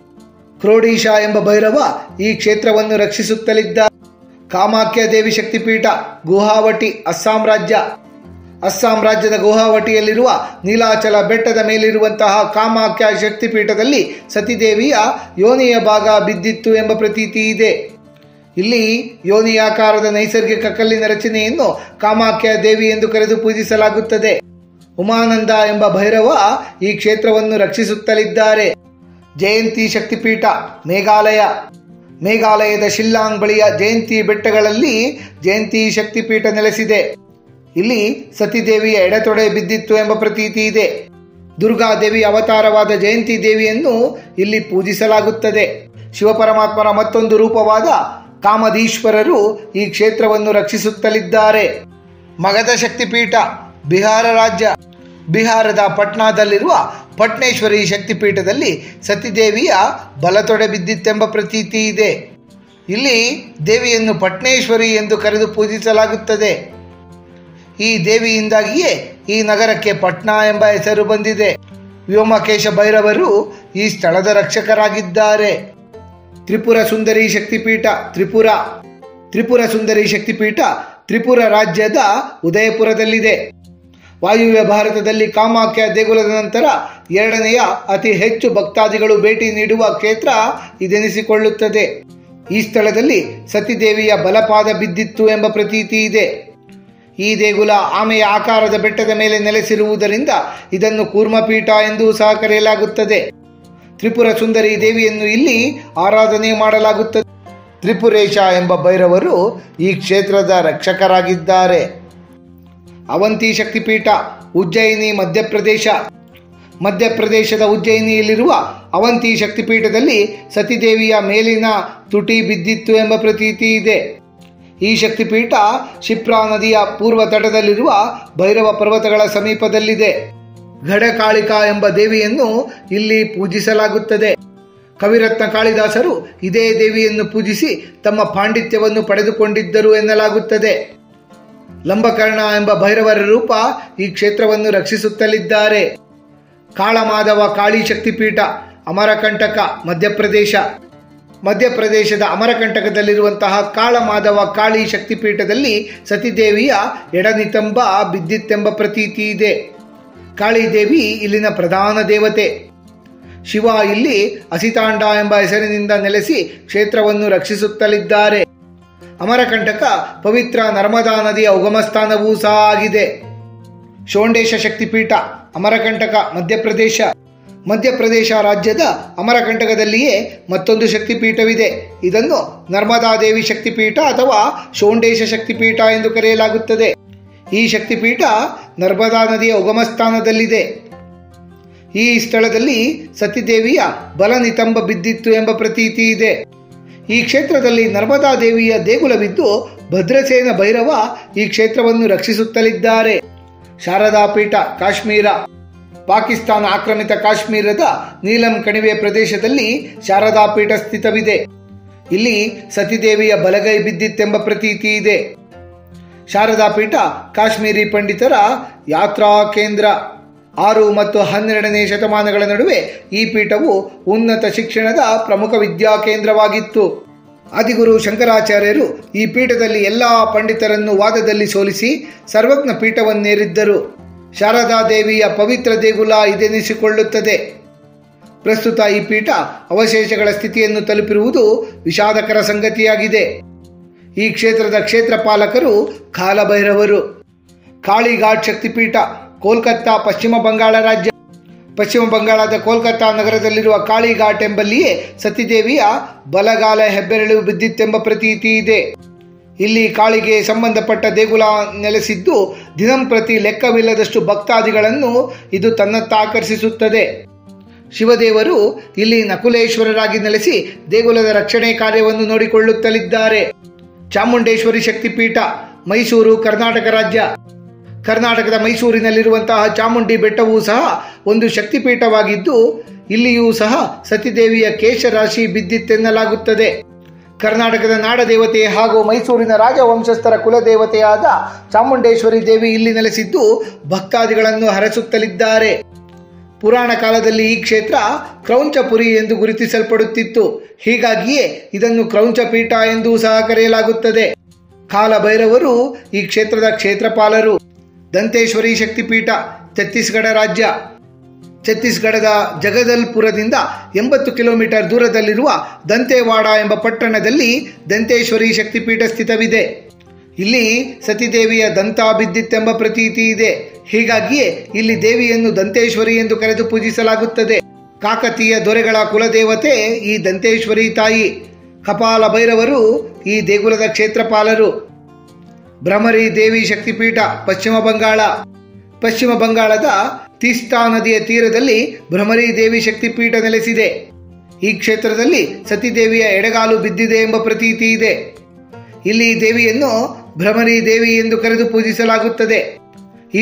ಕ್ರೋಡೀಶ ಎಂಬ ಭೈರವ ಈ ಕ್ಷೇತ್ರವನ್ನು ರಕ್ಷಿಸುತ್ತಲಿದ್ದಾರೆ. ಕಾಮಾಖ್ಯ ದೇವಿ ಶಕ್ತಿಪೀಠ ಗುವಾಹಟಿ ಅಸ್ಸಾಂ ರಾಜ್ಯ. ಅಸ್ಸಾಂ ರಾಜ್ಯದ ಗುವಾಹಟಿಯಲ್ಲಿರುವ ನೀಲಾಚಲ ಬೆಟ್ಟದ ಮೇಲಿರುವಂತಹ ಕಾಮಾಖ್ಯ ಶಕ್ತಿಪೀಠದಲ್ಲಿ ಸತಿದೇವಿಯ ಯೋನಿಯ ಭಾಗ ಬಿದ್ದಿತ್ತು ಎಂಬ ಪ್ರತೀತಿ ಇದೆ. ಇಲ್ಲಿ ಯೋನಿಯಾಕಾರದ ನೈಸರ್ಗಿಕ ಕಲ್ಲಿನ ರಚನೆಯನ್ನು ಕಾಮಾಖ್ಯ ದೇವಿ ಎಂದು ಕರೆದು ಪೂಜಿಸಲಾಗುತ್ತದೆ. ಉಮಾನಂದ ಎಂಬ ಭೈರವ ಈ ಕ್ಷೇತ್ರವನ್ನು ರಕ್ಷಿಸುತ್ತಲಿದ್ದಾರೆ. ಜಯಂತಿ ಶಕ್ತಿಪೀಠ ಮೇಘಾಲಯ. ಮೇಘಾಲಯದ ಶಿಲ್ಲಾಂಗ್ ಬಳಿಯ ಜಯಂತಿ ಬೆಟ್ಟಗಳಲ್ಲಿ ಜಯಂತಿ ಶಕ್ತಿಪೀಠ ನೆಲೆಸಿದೆ. ಇಲ್ಲಿ ಸತಿದೇವಿಯ ಎಡತೊಡೆ ಬಿದ್ದಿತ್ತು ಎಂಬ ಪ್ರತೀತಿ ಇದೆ. ದುರ್ಗಾದೇವಿ ಅವತಾರವಾದ ಜಯಂತಿ ದೇವಿಯನ್ನು ಇಲ್ಲಿ ಪೂಜಿಸಲಾಗುತ್ತದೆ. ಶಿವಪರಮಾತ್ಮರ ಮತ್ತೊಂದು ರೂಪವಾದ ಕಾಮದೀಶ್ವರರು ಈ ಕ್ಷೇತ್ರವನ್ನು ರಕ್ಷಿಸುತ್ತಲಿದ್ದಾರೆ. ಮಗಧ ಶಕ್ತಿಪೀಠ ಬಿಹಾರ ರಾಜ್ಯ. ಬಿಹಾರದ ಪಟ್ನಾದಲ್ಲಿರುವ ಪಟ್ನೇಶ್ವರಿ ಶಕ್ತಿಪೀಠದಲ್ಲಿ ಸತಿದೇವಿಯ ಬಲತೊಡೆ ಬಿದ್ದಿತ್ತೆಂಬ ಪ್ರತೀತಿ ಇದೆ. ಇಲ್ಲಿ ದೇವಿಯನ್ನು ಪಟ್ನೇಶ್ವರಿ ಎಂದು ಕರೆದು ಪೂಜಿಸಲಾಗುತ್ತದೆ. ಈ ದೇವಿಯಿಂದಾಗಿಯೇ ಈ ನಗರಕ್ಕೆ ಪಟ್ನಾ ಎಂಬ ಹೆಸರು ಬಂದಿದೆ. ವ್ಯೋಮಕೇಶ ಭೈರವರು ಈ ಸ್ಥಳದ ರಕ್ಷಕರಾಗಿದ್ದಾರೆ. ತ್ರಿಪುರ ಸುಂದರಿ ಶಕ್ತಿಪೀಠ ತ್ರಿಪುರ. ತ್ರಿಪುರ ಸುಂದರಿ ಶಕ್ತಿಪೀಠ ತ್ರಿಪುರ ರಾಜ್ಯದ ಉದಯಪುರದಲ್ಲಿದೆ. ವಾಯುವ್ಯ ಭಾರತದಲ್ಲಿ ಕಾಮಾಖ್ಯ ದೇಗುಲದ ನಂತರ 2ನೆಯ ಅತಿ ಹೆಚ್ಚು ಭಕ್ತಾದಿಗಳು ಭೇಟಿ ನೀಡುವ ಕ್ಷೇತ್ರ ಇದೆನಿಸಿಕೊಳ್ಳುತ್ತದೆ. ಈ ಸ್ಥಳದಲ್ಲಿ ಸತಿದೇವಿಯ ಬಲಪಾದ ಬಿದ್ದಿತ್ತು ಎಂಬ ಪ್ರತೀತಿ ಇದೆ. ಈ ದೇಗುಲ ಆಮೆಯ ಆಕಾರದ ಬೆಟ್ಟದ ಮೇಲೆ ನೆಲೆಸಿರುವುದರಿಂದ ಇದನ್ನು ಕೂರ್ಮಪೀಠ ಎಂದೂ ಸಹ ಕರೆಯಲಾಗುತ್ತದೆ. ತ್ರಿಪುರ ಸುಂದರಿ ದೇವಿಯನ್ನು ಇಲ್ಲಿ ಆರಾಧನೆ ಮಾಡಲಾಗುತ್ತದೆ. ತ್ರಿಪುರೇಶ ಎಂಬ ಭೈರವರು ಈ ಕ್ಷೇತ್ರದ ರಕ್ಷಕರಾಗಿದ್ದಾರೆ. ಅವಂತಿ ಶಕ್ತಿಪೀಠ, ಉಜ್ಜಯಿನಿ, ಮಧ್ಯಪ್ರದೇಶ. ಮಧ್ಯಪ್ರದೇಶದ ಉಜ್ಜಯಿನಿಯಲ್ಲಿರುವ ಅವಂತಿ ಶಕ್ತಿಪೀಠದಲ್ಲಿ ಸತಿದೇವಿಯ ಮೇಲಿನ ತುಟಿ ಬಿದ್ದಿತ್ತು ಎಂಬ ಪ್ರತೀತಿ ಇದೆ. ಈ ಶಕ್ತಿಪೀಠ ಶಿಪ್ರಾ ನದಿಯ ಪೂರ್ವ ತಟದಲ್ಲಿರುವ ಭೈರವ ಪರ್ವತಗಳ ಸಮೀಪದಲ್ಲಿದೆ. ಘಡಕಾಳಿಕಾ ಎಂಬ ದೇವಿಯನ್ನು ಇಲ್ಲಿ ಪೂಜಿಸಲಾಗುತ್ತದೆ. ಕವಿರತ್ನ ಕಾಳಿದಾಸರು ಇದೇ ದೇವಿಯನ್ನು ಪೂಜಿಸಿ ತಮ್ಮ ಪಾಂಡಿತ್ಯವನ್ನು ಪಡೆದುಕೊಂಡಿದ್ದರು ಎನ್ನಲಾಗುತ್ತದೆ. ಲಂಬಕರ್ಣ ಎಂಬ ಭೈರವರ ರೂಪ ಈ ಕ್ಷೇತ್ರವನ್ನು ರಕ್ಷಿಸುತ್ತಲಿದ್ದಾರೆ. ಕಾಳಮಾಧವ ಕಾಳಿ ಶಕ್ತಿಪೀಠ, ಅಮರಕಂಟಕ, ಮಧ್ಯಪ್ರದೇಶ. ಮಧ್ಯಪ್ರದೇಶದ ಅಮರಕಂಟಕದಲ್ಲಿರುವಂತಹ ಕಾಳಮಾಧವ ಕಾಳಿ ಶಕ್ತಿಪೀಠದಲ್ಲಿ ಸತಿದೇವಿಯ ಎಡನಿತಂಬ ಬಿದ್ದಿತ್ತೆಂಬ ಪ್ರತೀತಿ ಇದೆ. ಕಾಳಿದೇವಿ ಇಲ್ಲಿನ ಪ್ರಧಾನ ದೇವತೆ. ಶಿವ ಇಲ್ಲಿ ಅಸಿತಾಂಡ ಎಂಬ ಹೆಸರಿನಿಂದ ನೆಲೆಸಿ ಕ್ಷೇತ್ರವನ್ನು ರಕ್ಷಿಸುತ್ತಲಿದ್ದಾರೆ. ಅಮರಕಂಟಕ ಪವಿತ್ರ ನರ್ಮದಾ ನದಿಯ ಉಗಮಸ್ಥಾನವೂ ಸಹ ಆಗಿದೆ. ಶೋಂಡೇಶ ಶಕ್ತಿಪೀಠ, ಅಮರಕಂಟಕ, ಮಧ್ಯಪ್ರದೇಶ. ಮಧ್ಯಪ್ರದೇಶ ರಾಜ್ಯದ ಅಮರಕಂಟಕದಲ್ಲಿಯೇ ಮತ್ತೊಂದು ಶಕ್ತಿಪೀಠವಿದೆ. ಇದನ್ನು ನರ್ಮದಾದೇವಿ ಶಕ್ತಿಪೀಠ ಅಥವಾ ಶೋಂಡೇಶ ಶಕ್ತಿಪೀಠ ಎಂದು ಕರೆಯಲಾಗುತ್ತದೆ. ಈ ಶಕ್ತಿಪೀಠ ನರ್ಮದಾ ನದಿಯ ಉಗಮಸ್ಥಾನದಲ್ಲಿದೆ. ಈ ಸ್ಥಳದಲ್ಲಿ ಸತಿದೇವಿಯ ಬಲನಿತಂಬ ಬಿದ್ದಿತ್ತು ಎಂಬ ಪ್ರತೀತಿ ಇದೆ. ಈ ಕ್ಷೇತ್ರದಲ್ಲಿ ನರ್ಮದಾ ದೇವಿಯ ದೇಗುಲವಿದ್ದು ಭದ್ರಸೇನ ಭೈರವ ಈ ಕ್ಷೇತ್ರವನ್ನು ರಕ್ಷಿಸುತ್ತಲಿದ್ದಾರೆ. ಶಾರದಾ ಪೀಠ, ಕಾಶ್ಮೀರ. ಪಾಕಿಸ್ತಾನ ಆಕ್ರಮಿತ ಕಾಶ್ಮೀರದ ನೀಲಂ ಕಣಿವೆ ಪ್ರದೇಶದಲ್ಲಿ ಶಾರದಾ ಪೀಠ ಸ್ಥಿತವಿದೆ. ಇಲ್ಲಿ ಸತಿದೇವಿಯ ಬಲಗೈ ಬಿದ್ದಿತ್ತೆಂಬ ಪ್ರತೀತಿ ಇದೆ. ಶಾರದಾ ಪೀಠ ಕಾಶ್ಮೀರಿ ಪಂಡಿತರ ಯಾತ್ರಾ ಕೇಂದ್ರ. 6 ಮತ್ತು 12ನೇ ಶತಮಾನಗಳ ನಡುವೆ ಈ ಪೀಠವು ಉನ್ನತ ಶಿಕ್ಷಣದ ಪ್ರಮುಖ ವಿದ್ಯಾ ಕೇಂದ್ರವಾಗಿತ್ತು. ಆದಿಗುರು ಶಂಕರಾಚಾರ್ಯರು ಈ ಪೀಠದಲ್ಲಿ ಎಲ್ಲ ಪಂಡಿತರನ್ನು ವಾದದಲ್ಲಿ ಸೋಲಿಸಿ ಸರ್ವಜ್ಞ ಪೀಠವನ್ನೇರಿದ್ದರು. ಶಾರದಾ ದೇವಿಯ ಪವಿತ್ರ ದೇಗುಲ ಇದೆನಿಸಿಕೊಳ್ಳುತ್ತದೆ. ಪ್ರಸ್ತುತ ಈ ಪೀಠ ಅವಶೇಷಗಳ ಸ್ಥಿತಿಯನ್ನು ತಲುಪಿರುವುದು ವಿಷಾದಕರ ಸಂಗತಿಯಾಗಿದೆ. ಈ ಕ್ಷೇತ್ರದ ಕ್ಷೇತ್ರಪಾಲಕರು ಕಾಲಭೈರವರು. ಕಾಳಿಘಾಟ್ ಶಕ್ತಿಪೀಠ, ಕೋಲ್ಕತ್ತಾ, ಪಶ್ಚಿಮ ಬಂಗಾಳ ರಾಜ್ಯ. ಪಶ್ಚಿಮ ಬಂಗಾಳದ ಕೋಲ್ಕತ್ತಾ ನಗರದಲ್ಲಿರುವ ಕಾಳಿಘಾಟ್ ಎಂಬಲ್ಲಿಯೇ ಸತಿದೇವಿಯ ಬಲಗಾಲ ಹೆಬ್ಬೆರಳು ಬಿದ್ದಿತ್ತೆಂಬ ಪ್ರತೀತಿ ಇದೆ. ಇಲ್ಲಿ ಕಾಳಿಗೆ ಸಂಬಂಧಪಟ್ಟ ದೇಗುಲ ನೆಲೆಸಿದ್ದು ದಿನಂಪ್ರತಿ ಲೆಕ್ಕವಿಲ್ಲದಷ್ಟು ಭಕ್ತಾದಿಗಳನ್ನು ಇದು ತನ್ನತ್ತ ಆಕರ್ಷಿಸುತ್ತದೆ. ಶಿವದೇವರು ಇಲ್ಲಿ ನಕುಲೇಶ್ವರರಾಗಿ ನೆಲೆಸಿ ದೇಗುಲದ ರಕ್ಷಣೆ ಕಾರ್ಯವನ್ನು ನೋಡಿಕೊಳ್ಳುತ್ತಲಿದ್ದಾರೆ. ಚಾಮುಂಡೇಶ್ವರಿ ಶಕ್ತಿಪೀಠ, ಮೈಸೂರು, ಕರ್ನಾಟಕ ರಾಜ್ಯ. ಕರ್ನಾಟಕದ ಮೈಸೂರಿನಲ್ಲಿರುವಂತಹ ಚಾಮುಂಡಿ ಬೆಟ್ಟವೂ ಸಹ ಒಂದು ಶಕ್ತಿಪೀಠವಾಗಿದ್ದು ಇಲ್ಲಿಯೂ ಸಹ ಸತಿದೇವಿಯ ಕೇಶರಾಶಿ ಬಿದ್ದಿತ್ತೆನ್ನಲಾಗುತ್ತದೆ. ಕರ್ನಾಟಕದ ನಾಡದೇವತೆ ಹಾಗೂ ಮೈಸೂರಿನ ರಾಜವಂಶಸ್ಥರ ಕುಲದೇವತೆಯಾದ ಚಾಮುಂಡೇಶ್ವರಿ ದೇವಿ ಇಲ್ಲಿ ನೆಲೆಸಿದ್ದು ಭಕ್ತಾದಿಗಳನ್ನು ಹರಸುತ್ತಲಿದ್ದಾರೆ. ಪುರಾಣ ಕಾಲದಲ್ಲಿ ಈ ಕ್ಷೇತ್ರ ಕ್ರೌಂಚಪುರಿ ಎಂದು ಗುರುತಿಸಲ್ಪಡುತ್ತಿತ್ತು. ಹೀಗಾಗಿಯೇ ಇದನ್ನು ಕ್ರೌಂಚಪೀಠ ಎಂದೂ ಸಹ ಕರೆಯಲಾಗುತ್ತದೆ. ಕಾಲಭೈರವರು ಈ ಕ್ಷೇತ್ರದ ಕ್ಷೇತ್ರಪಾಲರು. ದಂತೇಶ್ವರಿ ಶಕ್ತಿಪೀಠ, ಛತ್ತೀಸ್ಗಢ ರಾಜ್ಯ. ಛತ್ತೀಸ್ಗಢದ ಜಗದಲ್ಪುರದಿಂದ 80 ಕಿಲೋಮೀಟರ್ ದೂರದಲ್ಲಿರುವ ದಂತೇವಾಡ ಎಂಬ ಪಟ್ಟಣದಲ್ಲಿ ದಂತೇಶ್ವರಿ ಶಕ್ತಿಪೀಠ ಸ್ಥಿತವಿದೆ. ಇಲ್ಲಿ ಸತಿದೇವಿಯ ದಂತ ಬಿದ್ದಿತ್ತೆಂಬ ಪ್ರತೀತಿ ಇದೆ. ಹೀಗಾಗಿಯೇ ಇಲ್ಲಿ ದೇವಿಯನ್ನು ದಂತೇಶ್ವರಿ ಎಂದು ಕರೆದು ಪೂಜಿಸಲಾಗುತ್ತದೆ. ಕಾಕತೀಯ ದೊರೆಗಳ ಕುಲದೇವತೆ ಈ ದಂತೇಶ್ವರಿ ತಾಯಿ. ಕಪಾಲ ಭೈರವರು ಈ ದೇಗುಲದ ಕ್ಷೇತ್ರಪಾಲರು. ಭ್ರಮರಿ ದೇವಿ ಶಕ್ತಿಪೀಠ, ಪಶ್ಚಿಮ ಬಂಗಾಳ. ಪಶ್ಚಿಮ ಬಂಗಾಳದ ತೀಸ್ತಾ ನದಿಯ ತೀರದಲ್ಲಿ ಭ್ರಮರಿ ದೇವಿ ಶಕ್ತಿಪೀಠ ನೆಲೆಸಿದೆ. ಈ ಕ್ಷೇತ್ರದಲ್ಲಿ ಸತಿದೇವಿಯ ಎಡಗಾಲು ಬಿದ್ದಿದೆ ಎಂಬ ಪ್ರತೀತಿ ಇದೆ. ಇಲ್ಲಿ ದೇವಿಯನ್ನು ಭ್ರಮರಿ ದೇವಿ ಎಂದು ಕರೆದು ಪೂಜಿಸಲಾಗುತ್ತದೆ.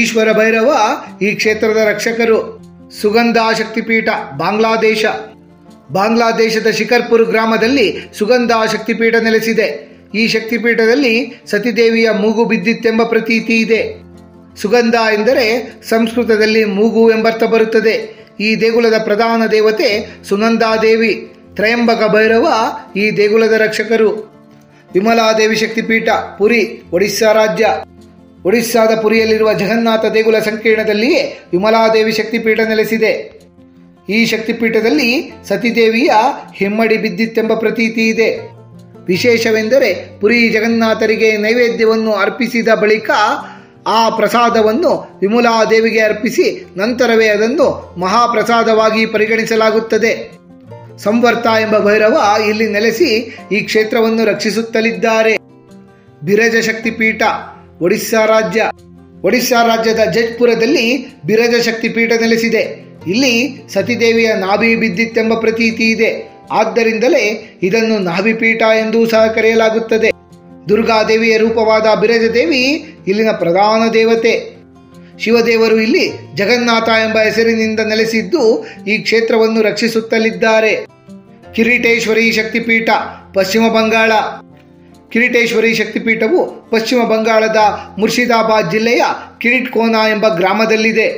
ಈಶ್ವರ ಭೈರವ ಈ ಕ್ಷೇತ್ರದ ರಕ್ಷಕರು. ಸುಗಂಧಾ ಶಕ್ತಿಪೀಠ, ಬಾಂಗ್ಲಾದೇಶ. ಬಾಂಗ್ಲಾದೇಶದ ಶಿಕರ್ಪುರ್ ಗ್ರಾಮದಲ್ಲಿ ಸುಗಂಧಾ ಶಕ್ತಿಪೀಠ ನೆಲೆಸಿದೆ. ಈ ಶಕ್ತಿಪೀಠದಲ್ಲಿ ಸತಿದೇವಿಯ ಮೂಗು ಬಿದ್ದಿತ್ತೆಂಬ ಪ್ರತೀತಿ ಇದೆ. ಸುಗಂಧ ಎಂದರೆ ಸಂಸ್ಕೃತದಲ್ಲಿ ಮೂಗು ಎಂಬರ್ಥ ಬರುತ್ತದೆ. ಈ ದೇಗುಲದ ಪ್ರಧಾನ ದೇವತೆ ಸುನಂದಾದೇವಿ. ತ್ರಯಂಬಕ ಭೈರವ ಈ ದೇಗುಲದ ರಕ್ಷಕರು. ವಿಮಲಾದೇವಿ ಶಕ್ತಿಪೀಠ, ಪುರಿ, ಒಡಿಸ್ಸಾ ರಾಜ್ಯ. ಒಡಿಸ್ಸಾದ ಪುರಿಯಲ್ಲಿರುವ ಜಗನ್ನಾಥ ದೇಗುಲ ಸಂಕೀರ್ಣದಲ್ಲಿಯೇ ವಿಮಲಾದೇವಿ ಶಕ್ತಿಪೀಠ ನೆಲೆಸಿದೆ. ಈ ಶಕ್ತಿಪೀಠದಲ್ಲಿ ಸತಿದೇವಿಯ ಹಿಮ್ಮಡಿ ಬಿದ್ದಿತ್ತೆಂಬ ಪ್ರತೀತಿ ಇದೆ. ವಿಶೇಷವೆಂದರೆ ಪುರಿ ಜಗನ್ನಾಥರಿಗೆ ನೈವೇದ್ಯವನ್ನು ಅರ್ಪಿಸಿದ ಬಳಿಕ ಆ ಪ್ರಸಾದವನ್ನು ವಿಮಲಾದೇವಿಗೆ ಅರ್ಪಿಸಿ ನಂತರವೇ ಅದನ್ನು ಮಹಾಪ್ರಸಾದವಾಗಿ ಪರಿಗಣಿಸಲಾಗುತ್ತದೆ. ಸಂವರ್ತ ಎಂಬ ಭೈರವ ಇಲ್ಲಿ ನೆಲೆಸಿ ಈ ಕ್ಷೇತ್ರವನ್ನು ರಕ್ಷಿಸುತ್ತಲಿದ್ದಾರೆ. ಬಿರಜ ಶಕ್ತಿಪೀಠ, ಒಡಿಸ್ಸಾ ರಾಜ್ಯ. ಒಡಿಸ್ಸಾ ರಾಜ್ಯದ ಜಜ್ಪುರದಲ್ಲಿ ಬಿರಜ ಶಕ್ತಿಪೀಠ ನೆಲೆಸಿದೆ. ಇಲ್ಲಿ ಸತಿದೇವಿಯ ನಾಭಿ ಬಿದ್ದಿತ್ತೆಂಬ ಪ್ರತೀತಿ ಇದೆ. ಆದ್ದರಿಂದಲೇ ಇದನ್ನು ನಾಭಿಪೀಠ ಎಂದೂ ಸಹ ಕರೆಯಲಾಗುತ್ತದೆ. ದುರ್ಗಾದೇವಿಯ ರೂಪವಾದ ಬಿರಜ ದೇವಿ ಇಲ್ಲಿನ ಪ್ರಧಾನ ದೇವತೆ. ಶಿವದೇವರು ಇಲ್ಲಿ ಜಗನ್ನಾಥ ಎಂಬ ಹೆಸರಿನಿಂದ ನೆಲೆಸಿದ್ದು ಈ ಕ್ಷೇತ್ರವನ್ನು ರಕ್ಷಿಸುತ್ತಲಿದ್ದಾರೆ. ಕಿರೀಟೇಶ್ವರಿ ಶಕ್ತಿಪೀಠ, ಪಶ್ಚಿಮ ಬಂಗಾಳ. ಕಿರೀಟೇಶ್ವರಿ ಶಕ್ತಿಪೀಠವು ಪಶ್ಚಿಮ ಬಂಗಾಳದ ಮುರ್ಷಿದಾಬಾದ್ ಜಿಲ್ಲೆಯ ಕಿರೀಟ್ಕೋನಾ ಎಂಬ ಗ್ರಾಮದಲ್ಲಿದೆ.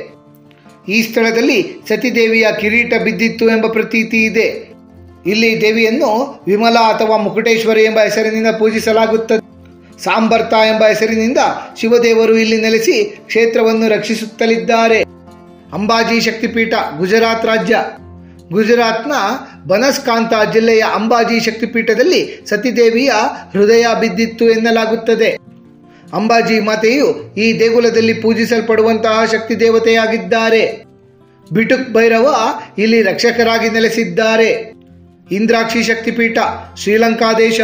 ಈ ಸ್ಥಳದಲ್ಲಿ ಸತಿದೇವಿಯ ಕಿರೀಟ ಬಿದ್ದಿತ್ತು ಎಂಬ ಪ್ರತೀತಿ ಇದೆ. ಇಲ್ಲಿ ದೇವಿಯನ್ನು ವಿಮಲಾ ಅಥವಾ ಮುಕುಟೇಶ್ವರಿ ಎಂಬ ಹೆಸರಿನಿಂದ ಪೂಜಿಸಲಾಗುತ್ತದೆ. ಸಾಂಬರ್ತ ಎಂಬ ಹೆಸರಿನಿಂದ ಶಿವದೇವರು ಇಲ್ಲಿ ನೆಲೆಸಿ ಕ್ಷೇತ್ರವನ್ನು ರಕ್ಷಿಸುತ್ತಲಿದ್ದಾರೆ. ಅಂಬಾಜಿ ಶಕ್ತಿಪೀಠ, ಗುಜರಾತ್ ರಾಜ್ಯ. ಗುಜರಾತ್ನ ಬನಸ್ಕಾಂತ ಜಿಲ್ಲೆಯ ಅಂಬಾಜಿ ಶಕ್ತಿಪೀಠದಲ್ಲಿ ಸತಿದೇವಿಯ ಹೃದಯ ಬಿದ್ದಿತ್ತು ಎನ್ನಲಾಗುತ್ತದೆ. ಅಂಬಾಜಿ ಮಾತೆಯು ಈ ದೇಗುಲದಲ್ಲಿ ಪೂಜಿಸಲ್ಪಡುವಂತಹ ಶಕ್ತಿ ದೇವತೆಯಾಗಿದ್ದಾರೆ. ಬಿಟುಕ್ ಭೈರವ ಇಲ್ಲಿ ರಕ್ಷಕರಾಗಿ ನೆಲೆಸಿದ್ದಾರೆ. ಇಂದ್ರಾಕ್ಷಿ ಶಕ್ತಿಪೀಠ, ಶ್ರೀಲಂಕಾ ದೇಶ.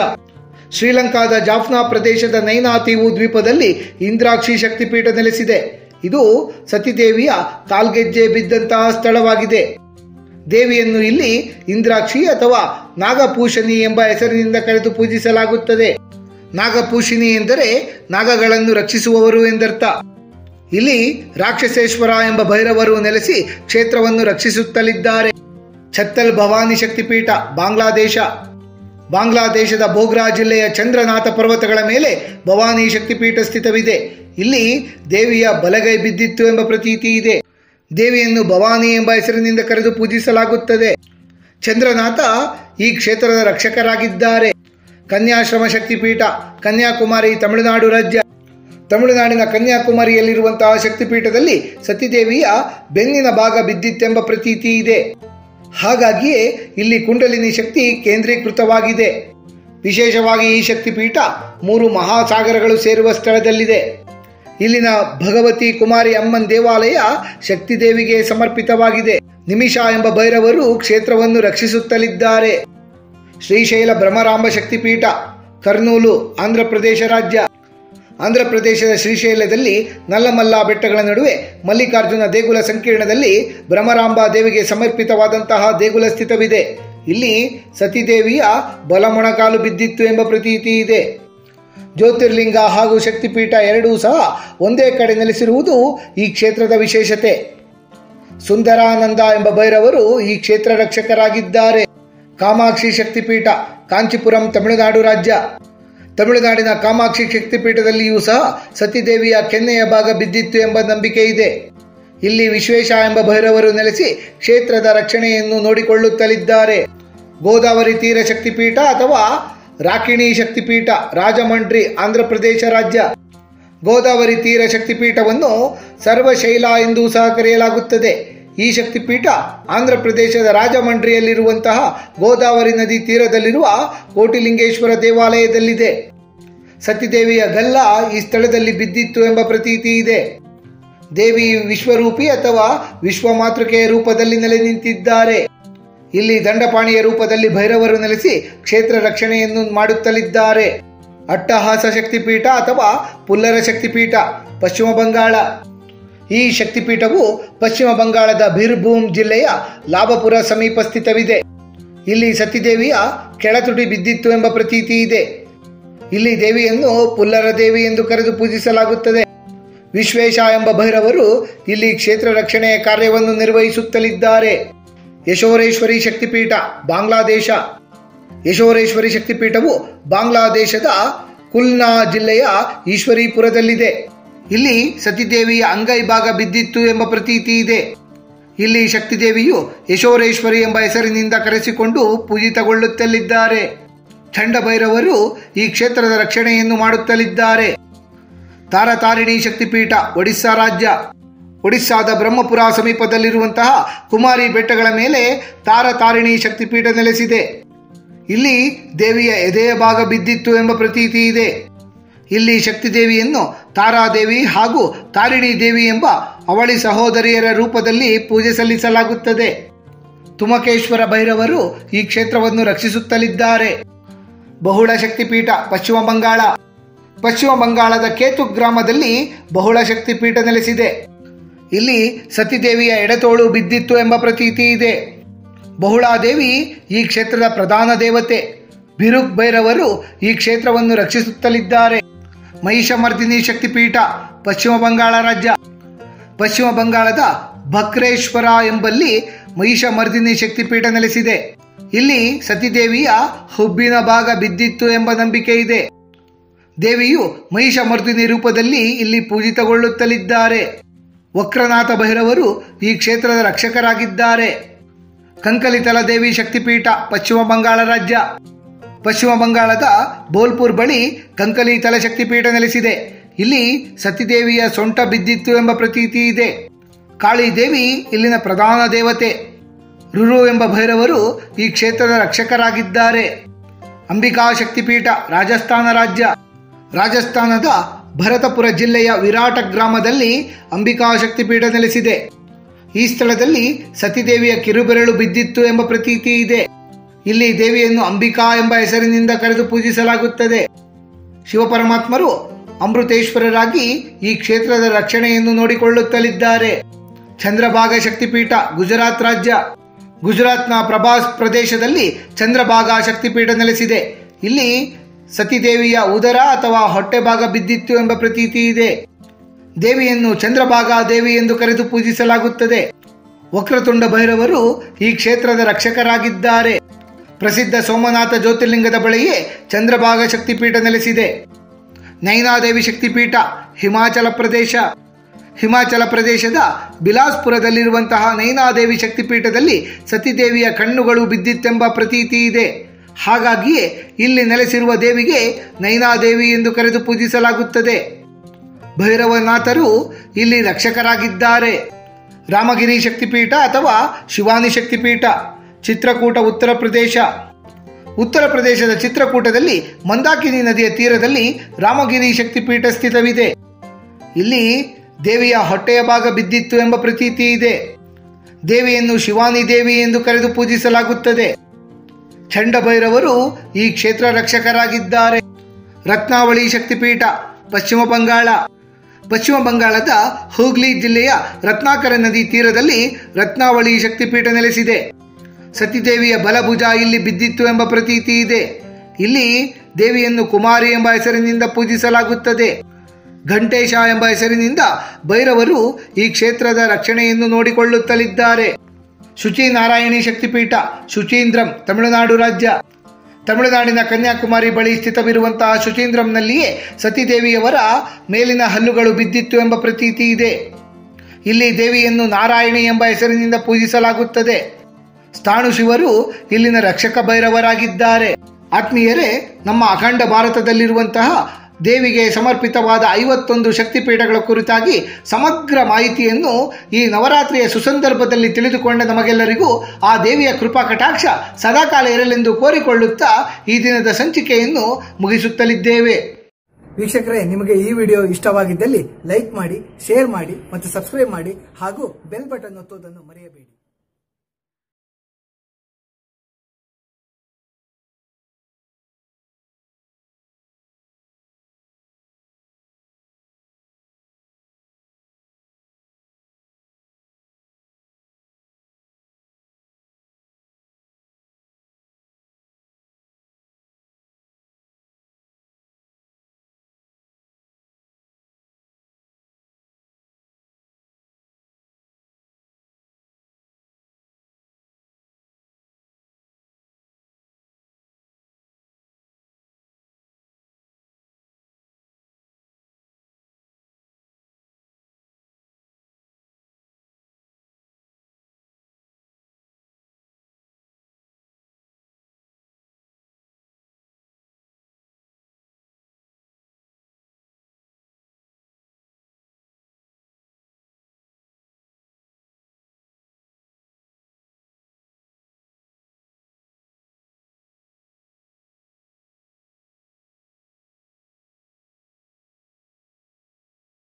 ಶ್ರೀಲಂಕಾದ ಜಾಫ್ನಾ ಪ್ರದೇಶದ ನೈನಾತೀವು ದ್ವೀಪದಲ್ಲಿ ಇಂದ್ರಾಕ್ಷಿ ಶಕ್ತಿಪೀಠ ನೆಲೆಸಿದೆ. ಇದು ಸತಿದೇವಿಯ ಕಾಲ್ಗೆಜ್ಜೆ ಬಿದ್ದಂತಹ ಸ್ಥಳವಾಗಿದೆ. ದೇವಿಯನ್ನು ಇಲ್ಲಿ ಇಂದ್ರಾಕ್ಷಿ ಅಥವಾ ನಾಗಪೂಷಣಿ ಎಂಬ ಹೆಸರಿನಿಂದ ಕರೆದು ಪೂಜಿಸಲಾಗುತ್ತದೆ. ನಾಗಪೂಷಿಣಿ ಎಂದರೆ ನಾಗಗಳನ್ನು ರಕ್ಷಿಸುವವರು ಎಂದರ್ಥ. ಇಲ್ಲಿ ರಾಕ್ಷಸೇಶ್ವರ ಎಂಬ ಭೈರವರು ನೆಲೆಸಿ ಕ್ಷೇತ್ರವನ್ನು ರಕ್ಷಿಸುತ್ತಲಿದ್ದಾರೆ. ಛತ್ತಲ್ ಭವಾನಿ ಶಕ್ತಿಪೀಠ, ಬಾಂಗ್ಲಾದೇಶ. ಬಾಂಗ್ಲಾದೇಶದ ಬೋಗ್ರಾ ಜಿಲ್ಲೆಯ ಚಂದ್ರನಾಥ ಪರ್ವತಗಳ ಮೇಲೆ ಭವಾನಿ ಶಕ್ತಿಪೀಠ ಸ್ಥಿತವಿದೆ. ಇಲ್ಲಿ ದೇವಿಯ ಬಲಗೈ ಬಿದ್ದಿತ್ತು ಎಂಬ ಪ್ರತೀತಿ ಇದೆ. ದೇವಿಯನ್ನು ಭವಾನಿ ಎಂಬ ಹೆಸರಿನಿಂದ ಕರೆದು ಪೂಜಿಸಲಾಗುತ್ತದೆ. ಚಂದ್ರನಾಥ ಈ ಕ್ಷೇತ್ರದ ರಕ್ಷಕರಾಗಿದ್ದಾರೆ. ಕನ್ಯಾಶ್ರಮ ಶಕ್ತಿಪೀಠ, ಕನ್ಯಾಕುಮಾರಿ, ತಮಿಳುನಾಡು ರಾಜ್ಯ. ತಮಿಳುನಾಡಿನ ಕನ್ಯಾಕುಮಾರಿಯಲ್ಲಿರುವಂತಹ ಶಕ್ತಿಪೀಠದಲ್ಲಿ ಸತಿದೇವಿಯ ಬೆನ್ನಿನ ಭಾಗ ಬಿದ್ದಿತ್ತೆಂಬ ಪ್ರತೀತಿ ಇದೆ. ಹಾಗಾಗಿಯೇ ಇಲ್ಲಿ ಕುಂಡಲಿನಿ ಶಕ್ತಿ ಕೇಂದ್ರೀಕೃತವಾಗಿದೆ. ವಿಶೇಷವಾಗಿ ಈ ಶಕ್ತಿಪೀಠ 3 ಮಹಾಸಾಗರಗಳು ಸೇರುವ ಸ್ಥಳದಲ್ಲಿದೆ. ಇಲ್ಲಿನ ಭಗವತಿ ಕುಮಾರಿ ಅಮ್ಮನ್ ದೇವಾಲಯ ಶಕ್ತಿದೇವಿಗೆ ಸಮರ್ಪಿತವಾಗಿದೆ. ನಿಮಿಷ ಎಂಬ ಭೈರವರು ಕ್ಷೇತ್ರವನ್ನು ರಕ್ಷಿಸುತ್ತಲಿದ್ದಾರೆ. ಶ್ರೀಶೈಲ ಭ್ರಮರಾಂಬ ಶಕ್ತಿಪೀಠ, ಕರ್ನೂಲು, ಆಂಧ್ರಪ್ರದೇಶ ರಾಜ್ಯ. ಆಂಧ್ರಪ್ರದೇಶದ ಶ್ರೀಶೈಲದಲ್ಲಿ ನಲ್ಲಮಲ್ಲ ಬೆಟ್ಟಗಳ ನಡುವೆ ಮಲ್ಲಿಕಾರ್ಜುನ ದೇಗುಲ ಸಂಕೀರ್ಣದಲ್ಲಿ ಭ್ರಮರಾಂಬಾ ದೇವಿಗೆ ಸಮರ್ಪಿತವಾದಂತಹ ದೇಗುಲ ಸ್ಥಿತವಿದೆ. ಇಲ್ಲಿ ಸತಿದೇವಿಯ ಬಲಮೊಣಕಾಲು ಬಿದ್ದಿತ್ತು ಎಂಬ ಪ್ರತೀತಿ ಇದೆ. ಜ್ಯೋತಿರ್ಲಿಂಗ ಹಾಗೂ ಶಕ್ತಿಪೀಠ ಎರಡೂ ಸಹ ಒಂದೇ ಕಡೆ ನೆಲೆಸಿರುವುದು ಈ ಕ್ಷೇತ್ರದ ವಿಶೇಷತೆ. ಸುಂದರಾನಂದ ಎಂಬ ಭೈರವರು ಈ ಕ್ಷೇತ್ರ ರಕ್ಷಕರಾಗಿದ್ದಾರೆ. ಕಾಮಾಕ್ಷಿ ಶಕ್ತಿಪೀಠ, ಕಾಂಚೀಪುರಂ, ತಮಿಳುನಾಡು ರಾಜ್ಯ. ತಮಿಳುನಾಡಿನ ಕಾಮಾಕ್ಷಿ ಶಕ್ತಿಪೀಠದಲ್ಲಿಯೂ ಸಹ ಸತಿದೇವಿಯ ಕೆನ್ನೆಯ ಭಾಗ ಬಿದ್ದಿತ್ತು ಎಂಬ ನಂಬಿಕೆ ಇದೆ. ಇಲ್ಲಿ ವಿಶ್ವೇಶ ಎಂಬ ಭೈರವರು ನೆಲೆಸಿ ಕ್ಷೇತ್ರದ ರಕ್ಷಣೆಯನ್ನು ನೋಡಿಕೊಳ್ಳುತ್ತಲಿದ್ದಾರೆ. ಗೋದಾವರಿ ತೀರ ಶಕ್ತಿಪೀಠ ಅಥವಾ ರಾಕಿಣಿ ಶಕ್ತಿಪೀಠ, ರಾಜಮಂಡ್ರಿ, ಆಂಧ್ರಪ್ರದೇಶ ರಾಜ್ಯ. ಗೋದಾವರಿ ತೀರ ಶಕ್ತಿಪೀಠವನ್ನು ಸರ್ವಶೈಲ ಎಂದೂ ಸಹ ಕರೆಯಲಾಗುತ್ತದೆ. ಈ ಶಕ್ತಿಪೀಠ ಆಂಧ್ರಪ್ರದೇಶದ ರಾಜಮಂಡ್ರಿಯಲ್ಲಿರುವಂತಹ ಗೋದಾವರಿ ನದಿ ತೀರದಲ್ಲಿರುವ ಕೋಟಿಲಿಂಗೇಶ್ವರ ದೇವಾಲಯದಲ್ಲಿದೆ. ಸತಿದೇವಿಯ ಗಲ್ಲ ಈ ಸ್ಥಳದಲ್ಲಿ ಬಿದ್ದಿತ್ತು ಎಂಬ ಪ್ರತೀತಿ ಇದೆ. ದೇವಿ ವಿಶ್ವರೂಪಿ ಅಥವಾ ವಿಶ್ವಮಾತೃಕೆಯ ರೂಪದಲ್ಲಿ ನೆಲೆ ನಿಂತಿದ್ದಾರೆ. ಇಲ್ಲಿ ದಂಡಪಾಣಿಯ ರೂಪದಲ್ಲಿ ಭೈರವರು ನೆಲೆಸಿ ಕ್ಷೇತ್ರ ರಕ್ಷಣೆಯನ್ನು ಮಾಡುತ್ತಲಿದ್ದಾರೆ. ಅಟ್ಟಹಾಸ ಶಕ್ತಿಪೀಠ ಅಥವಾ ಪುಲ್ಲರ ಶಕ್ತಿಪೀಠ, ಪಶ್ಚಿಮ ಬಂಗಾಳ. ಈ ಶಕ್ತಿಪೀಠವು ಪಶ್ಚಿಮ ಬಂಗಾಳದ ಬೀರ್ಭೂಮ್ ಜಿಲ್ಲೆಯ ಲಾಭಪುರ ಸಮೀಪ ಸ್ಥಿತವಿದೆ. ಇಲ್ಲಿ ಸತಿದೇವಿಯ ಕೆಳತುಟಿ ಬಿದ್ದಿತ್ತು ಎಂಬ ಪ್ರತೀತಿ ಇದೆ. ಇಲ್ಲಿ ದೇವಿಯನ್ನು ಪುಲ್ಲರ ದೇವಿ ಎಂದು ಕರೆದು ಪೂಜಿಸಲಾಗುತ್ತದೆ. ವಿಶ್ವೇಶ ಎಂಬ ಭೈರವರು ಇಲ್ಲಿ ಕ್ಷೇತ್ರ ರಕ್ಷಣೆಯ ಕಾರ್ಯವನ್ನು ನಿರ್ವಹಿಸುತ್ತಲಿದ್ದಾರೆ. ಯಶೋರೇಶ್ವರಿ ಶಕ್ತಿಪೀಠ, ಬಾಂಗ್ಲಾದೇಶ. ಯಶೋರೇಶ್ವರಿ ಶಕ್ತಿಪೀಠವು ಬಾಂಗ್ಲಾದೇಶದ ಕುಲ್ನಾ ಜಿಲ್ಲೆಯ ಈಶ್ವರೀಪುರದಲ್ಲಿದೆ. ಇಲ್ಲಿ ಸತಿದೇವಿಯ ಅಂಗೈ ಭಾಗ ಬಿದ್ದಿತ್ತು ಎಂಬ ಪ್ರತೀತಿ ಇದೆ. ಇಲ್ಲಿ ಶಕ್ತಿದೇವಿಯು ಯಶೋರೇಶ್ವರಿ ಎಂಬ ಹೆಸರಿನಿಂದ ಕರೆಸಿಕೊಂಡು ಪೂಜಿತಗೊಳ್ಳುತ್ತಲಿದ್ದಾರೆ. ಚಂಡಭೈರವರು ಈ ಕ್ಷೇತ್ರದ ರಕ್ಷಣೆಯನ್ನು ಮಾಡುತ್ತಲಿದ್ದಾರೆ. ತಾರತಾರಿಣಿ ಶಕ್ತಿಪೀಠ, ಒಡಿಸ್ಸಾ ರಾಜ್ಯ. ಒಡಿಸ್ಸಾದ ಬ್ರಹ್ಮಪುರ ಸಮೀಪದಲ್ಲಿರುವಂತಹ ಕುಮಾರಿ ಬೆಟ್ಟಗಳ ಮೇಲೆ ತಾರತಾರಿಣಿ ಶಕ್ತಿಪೀಠ ನೆಲೆಸಿದೆ. ಇಲ್ಲಿ ದೇವಿಯ ಎದೆಯ ಭಾಗ ಬಿದ್ದಿತ್ತು ಎಂಬ ಪ್ರತೀತಿ ಇದೆ. ಇಲ್ಲಿ ಶಕ್ತಿದೇವಿಯನ್ನು ತಾರಾದೇವಿ ಹಾಗೂ ತಾರಿಣಿ ದೇವಿ ಎಂಬ ಅವಳಿ ಸಹೋದರಿಯರ ರೂಪದಲ್ಲಿ ಪೂಜೆ ಸಲ್ಲಿಸಲಾಗುತ್ತದೆ. ತುಮಕೇಶ್ವರ ಭೈರವರು ಈ ಕ್ಷೇತ್ರವನ್ನು ರಕ್ಷಿಸುತ್ತಲಿದ್ದಾರೆ. ಬಹುಳ ಶಕ್ತಿಪೀಠ ಪಶ್ಚಿಮ ಬಂಗಾಳ. ಪಶ್ಚಿಮ ಬಂಗಾಳದ ಕೇತು ಗ್ರಾಮದಲ್ಲಿ ಬಹುಳ ಶಕ್ತಿಪೀಠ ನೆಲೆಸಿದೆ. ಇಲ್ಲಿ ಸತಿದೇವಿಯ ಎಡತೋಳು ಬಿದ್ದಿತ್ತು ಎಂಬ ಪ್ರತೀತಿ ಇದೆ. ಬಹುಳಾದೇವಿ ಈ ಕ್ಷೇತ್ರದ ಪ್ರಧಾನ ದೇವತೆ. ಬಿರುಕ್ ಭೈರವರು ಈ ಕ್ಷೇತ್ರವನ್ನು ರಕ್ಷಿಸುತ್ತಲಿದ್ದಾರೆ. ಮಹಿಷಮರ್ದಿನಿ ಶಕ್ತಿಪೀಠ ಪಶ್ಚಿಮ ಬಂಗಾಳ ರಾಜ್ಯ. ಪಶ್ಚಿಮ ಬಂಗಾಳದ ಬಕ್ರೇಶ್ವರ ಎಂಬಲ್ಲಿ ಮಹಿಷಮರ್ದಿನಿ ಶಕ್ತಿಪೀಠ ನೆಲೆಸಿದೆ. ಇಲ್ಲಿ ಸತಿದೇವಿಯ ಹುಬ್ಬಿನ ಭಾಗ ಬಿದ್ದಿತ್ತು ಎಂಬ ನಂಬಿಕೆ ಇದೆ. ದೇವಿಯು ಮಹಿಷಮರ್ದಿನಿ ರೂಪದಲ್ಲಿ ಇಲ್ಲಿ ಪೂಜಿತಗೊಳ್ಳುತ್ತಲಿದ್ದಾರೆ. ವಕ್ರನಾಥ ಭೈರವರು ಈ ಕ್ಷೇತ್ರದ ರಕ್ಷಕರಾಗಿದ್ದಾರೆ. ಕಂಕಲಿತಲ ದೇವಿ ಶಕ್ತಿಪೀಠ ಪಶ್ಚಿಮ ಬಂಗಾಳ ರಾಜ್ಯ. ಪಶ್ಚಿಮ ಬಂಗಾಳದ ಬೋಲ್ಪುರ್ ಬಳಿ ಕಂಕಲಿತಲ ಶಕ್ತಿಪೀಠ ನೆಲೆಸಿದೆ. ಇಲ್ಲಿ ಸತಿದೇವಿಯ ಸೊಂಟ ಬಿದ್ದಿತ್ತು ಎಂಬ ಪ್ರತೀತಿ ಇದೆ. ಕಾಳಿದೇವಿ ಇಲ್ಲಿನ ಪ್ರಧಾನ ದೇವತೆ. ರುರು ಎಂಬ ಭೈರವರು ಈ ಕ್ಷೇತ್ರದ ರಕ್ಷಕರಾಗಿದ್ದಾರೆ. ಅಂಬಿಕಾ ಶಕ್ತಿಪೀಠ ರಾಜಸ್ಥಾನ ರಾಜ್ಯ. ರಾಜಸ್ಥಾನದ ಭರತಪುರ ಜಿಲ್ಲೆಯ ವಿರಾಟ ಗ್ರಾಮದಲ್ಲಿ ಅಂಬಿಕಾ ಶಕ್ತಿಪೀಠ ನೆಲೆಸಿದೆ. ಈ ಸ್ಥಳದಲ್ಲಿ ಸತಿದೇವಿಯ ಕಿರುಬೆರಳು ಬಿದ್ದಿತ್ತು ಎಂಬ ಪ್ರತೀತಿ ಇದೆ. ಇಲ್ಲಿ ದೇವಿಯನ್ನು ಅಂಬಿಕಾ ಎಂಬ ಹೆಸರಿನಿಂದ ಕರೆದು ಪೂಜಿಸಲಾಗುತ್ತದೆ. ಶಿವಪರಮಾತ್ಮರು ಅಮೃತೇಶ್ವರರಾಗಿ ಈ ಕ್ಷೇತ್ರದ ರಕ್ಷಣೆಯನ್ನು ನೋಡಿಕೊಳ್ಳುತ್ತಲಿದ್ದಾರೆ. ಚಂದ್ರಭಾಗ ಶಕ್ತಿಪೀಠ ಗುಜರಾತ್ ರಾಜ್ಯ. ಗುಜರಾತ್ನ ಪ್ರಭಾಸ್ ಪ್ರದೇಶದಲ್ಲಿ ಚಂದ್ರಭಾಗ ಶಕ್ತಿಪೀಠ ನೆಲೆಸಿದೆ. ಇಲ್ಲಿ ಸತಿದೇವಿಯ ಉದರ ಅಥವಾ ಹೊಟ್ಟೆ ಭಾಗ ಬಿದ್ದಿತ್ತು ಎಂಬ ಪ್ರತೀತಿ ಇದೆ. ದೇವಿಯನ್ನು ಚಂದ್ರಭಾಗ ದೇವಿ ಎಂದು ಕರೆದು ಪೂಜಿಸಲಾಗುತ್ತದೆ. ವಕ್ರತುಂಡ ಭೈರವರು ಈ ಕ್ಷೇತ್ರದ ರಕ್ಷಕರಾಗಿದ್ದಾರೆ. ಪ್ರಸಿದ್ಧ ಸೋಮನಾಥ ಜ್ಯೋತಿರ್ಲಿಂಗದ ಬಳಿಯೇ ಚಂದ್ರಭಾಗ ಶಕ್ತಿಪೀಠ ನೆಲೆಸಿದೆ. ನೈನಾದೇವಿ ಶಕ್ತಿಪೀಠ ಹಿಮಾಚಲ ಪ್ರದೇಶ. ಹಿಮಾಚಲ ಪ್ರದೇಶದ ಬಿಲಾಸ್ಪುರದಲ್ಲಿರುವಂತಹ ನೈನಾದೇವಿ ಶಕ್ತಿಪೀಠದಲ್ಲಿ ಸತಿದೇವಿಯ ಕಣ್ಣುಗಳು ಬಿದ್ದಿತ್ತೆಂಬ ಪ್ರತೀತಿ ಇದೆ. ಹಾಗಾಗಿಯೇ ಇಲ್ಲಿ ನೆಲೆಸಿರುವ ದೇವಿಗೆ ನೈನಾದೇವಿ ಎಂದು ಕರೆದು ಪೂಜಿಸಲಾಗುತ್ತದೆ. ಭೈರವನಾಥರು ಇಲ್ಲಿ ರಕ್ಷಕರಾಗಿದ್ದಾರೆ. ರಾಮಗಿರಿ ಶಕ್ತಿಪೀಠ ಅಥವಾ ಶಿವಾನಿ ಶಕ್ತಿಪೀಠ ಚಿತ್ರಕೂಟ ಉತ್ತರ ಪ್ರದೇಶ. ಉತ್ತರ ಪ್ರದೇಶದ ಚಿತ್ರಕೂಟದಲ್ಲಿ ಮಂದಾಕಿನಿ ನದಿಯ ತೀರದಲ್ಲಿ ರಾಮಗಿರಿ ಶಕ್ತಿಪೀಠ ಸ್ಥಿತವಿದೆ. ಇಲ್ಲಿ ದೇವಿಯ ಹೊಟ್ಟೆಯ ಭಾಗ ಬಿದ್ದಿತ್ತು ಎಂಬ ಪ್ರತೀತಿ ಇದೆ. ದೇವಿಯನ್ನು ಶಿವಾನಿ ದೇವಿ ಎಂದು ಕರೆದು ಪೂಜಿಸಲಾಗುತ್ತದೆ. ಚಂಡಭೈರವರು ಈ ಕ್ಷೇತ್ರ ರಕ್ಷಕರಾಗಿದ್ದಾರೆ. ರತ್ನಾವಳಿ ಶಕ್ತಿಪೀಠ ಪಶ್ಚಿಮ ಬಂಗಾಳ. ಪಶ್ಚಿಮ ಬಂಗಾಳದ ಹೂಗ್ಲಿ ಜಿಲ್ಲೆಯ ರತ್ನಾಕರ ನದಿ ತೀರದಲ್ಲಿ ರತ್ನಾವಳಿ ಶಕ್ತಿಪೀಠ ನೆಲೆಸಿದೆ. ಸತಿದೇವಿಯ ಬಲಭುಜ ಇಲ್ಲಿ ಬಿದ್ದಿತ್ತು ಎಂಬ ಪ್ರತೀತಿ ಇದೆ. ಇಲ್ಲಿ ದೇವಿಯನ್ನು ಕುಮಾರಿ ಎಂಬ ಹೆಸರಿನಿಂದ ಪೂಜಿಸಲಾಗುತ್ತದೆ. ಘಂಟೇಶ ಎಂಬ ಹೆಸರಿನಿಂದ ಭೈರವರು ಈ ಕ್ಷೇತ್ರದ ರಕ್ಷಣೆಯನ್ನು ನೋಡಿಕೊಳ್ಳುತ್ತಲಿದ್ದಾರೆ. ಶುಚಿ ನಾರಾಯಣಿ ಶಕ್ತಿಪೀಠ ಶುಚೀಂದ್ರಂ ತಮಿಳುನಾಡು ರಾಜ್ಯ. ತಮಿಳುನಾಡಿನ ಕನ್ಯಾಕುಮಾರಿ ಬಳಿ ಸ್ಥಿತವಿರುವಂತಹ ಶುಚೀಂದ್ರಂನಲ್ಲಿಯೇ ಸತಿದೇವಿಯವರ ಮೇಲಿನ ಹಲ್ಲುಗಳು ಬಿದ್ದಿತ್ತು ಎಂಬ ಪ್ರತೀತಿ ಇದೆ. ಇಲ್ಲಿ ದೇವಿಯನ್ನು ನಾರಾಯಣಿ ಎಂಬ ಹೆಸರಿನಿಂದ ಪೂಜಿಸಲಾಗುತ್ತದೆ. ಸ್ಥಾಣು ಶಿವರು ಇಲ್ಲಿನ ರಕ್ಷಕ ಭೈರವರಾಗಿದ್ದಾರೆ. ಆತ್ಮೀಯರೇ, ನಮ್ಮ ಅಖಂಡ ಭಾರತದಲ್ಲಿರುವಂತಹ ದೇವಿಗೆ ಸಮರ್ಪಿತವಾದ 51 ಶಕ್ತಿಪೀಠಗಳ ಕುರಿತಾಗಿ ಸಮಗ್ರ ಮಾಹಿತಿಯನ್ನು ಈ ನವರಾತ್ರಿಯ ಸುಸಂದರ್ಭದಲ್ಲಿ ತಿಳಿದುಕೊಂಡ ನಮಗೆಲ್ಲರಿಗೂ ಆ ದೇವಿಯ ಕೃಪಾ ಕಟಾಕ್ಷ ಸದಾಕಾಲ ಇರಲೆಂದು ಕೋರಿಕೊಳ್ಳುತ್ತಾ ಈ ದಿನದ ಸಂಚಿಕೆಯನ್ನು ಮುಗಿಸುತ್ತಲಿದ್ದೇವೆ. ವೀಕ್ಷಕರೇ, ನಿಮಗೆ ಈ ವಿಡಿಯೋ ಇಷ್ಟವಾಗಿದ್ದಲ್ಲಿ ಲೈಕ್ ಮಾಡಿ, ಶೇರ್ ಮಾಡಿ ಮತ್ತು ಸಬ್ಸ್ಕ್ರೈಬ್ ಮಾಡಿ ಹಾಗೂ ಬೆಲ್ ಬಟನ್ ಒತ್ತುವುದನ್ನು ಮರೆಯಬೇಡಿ.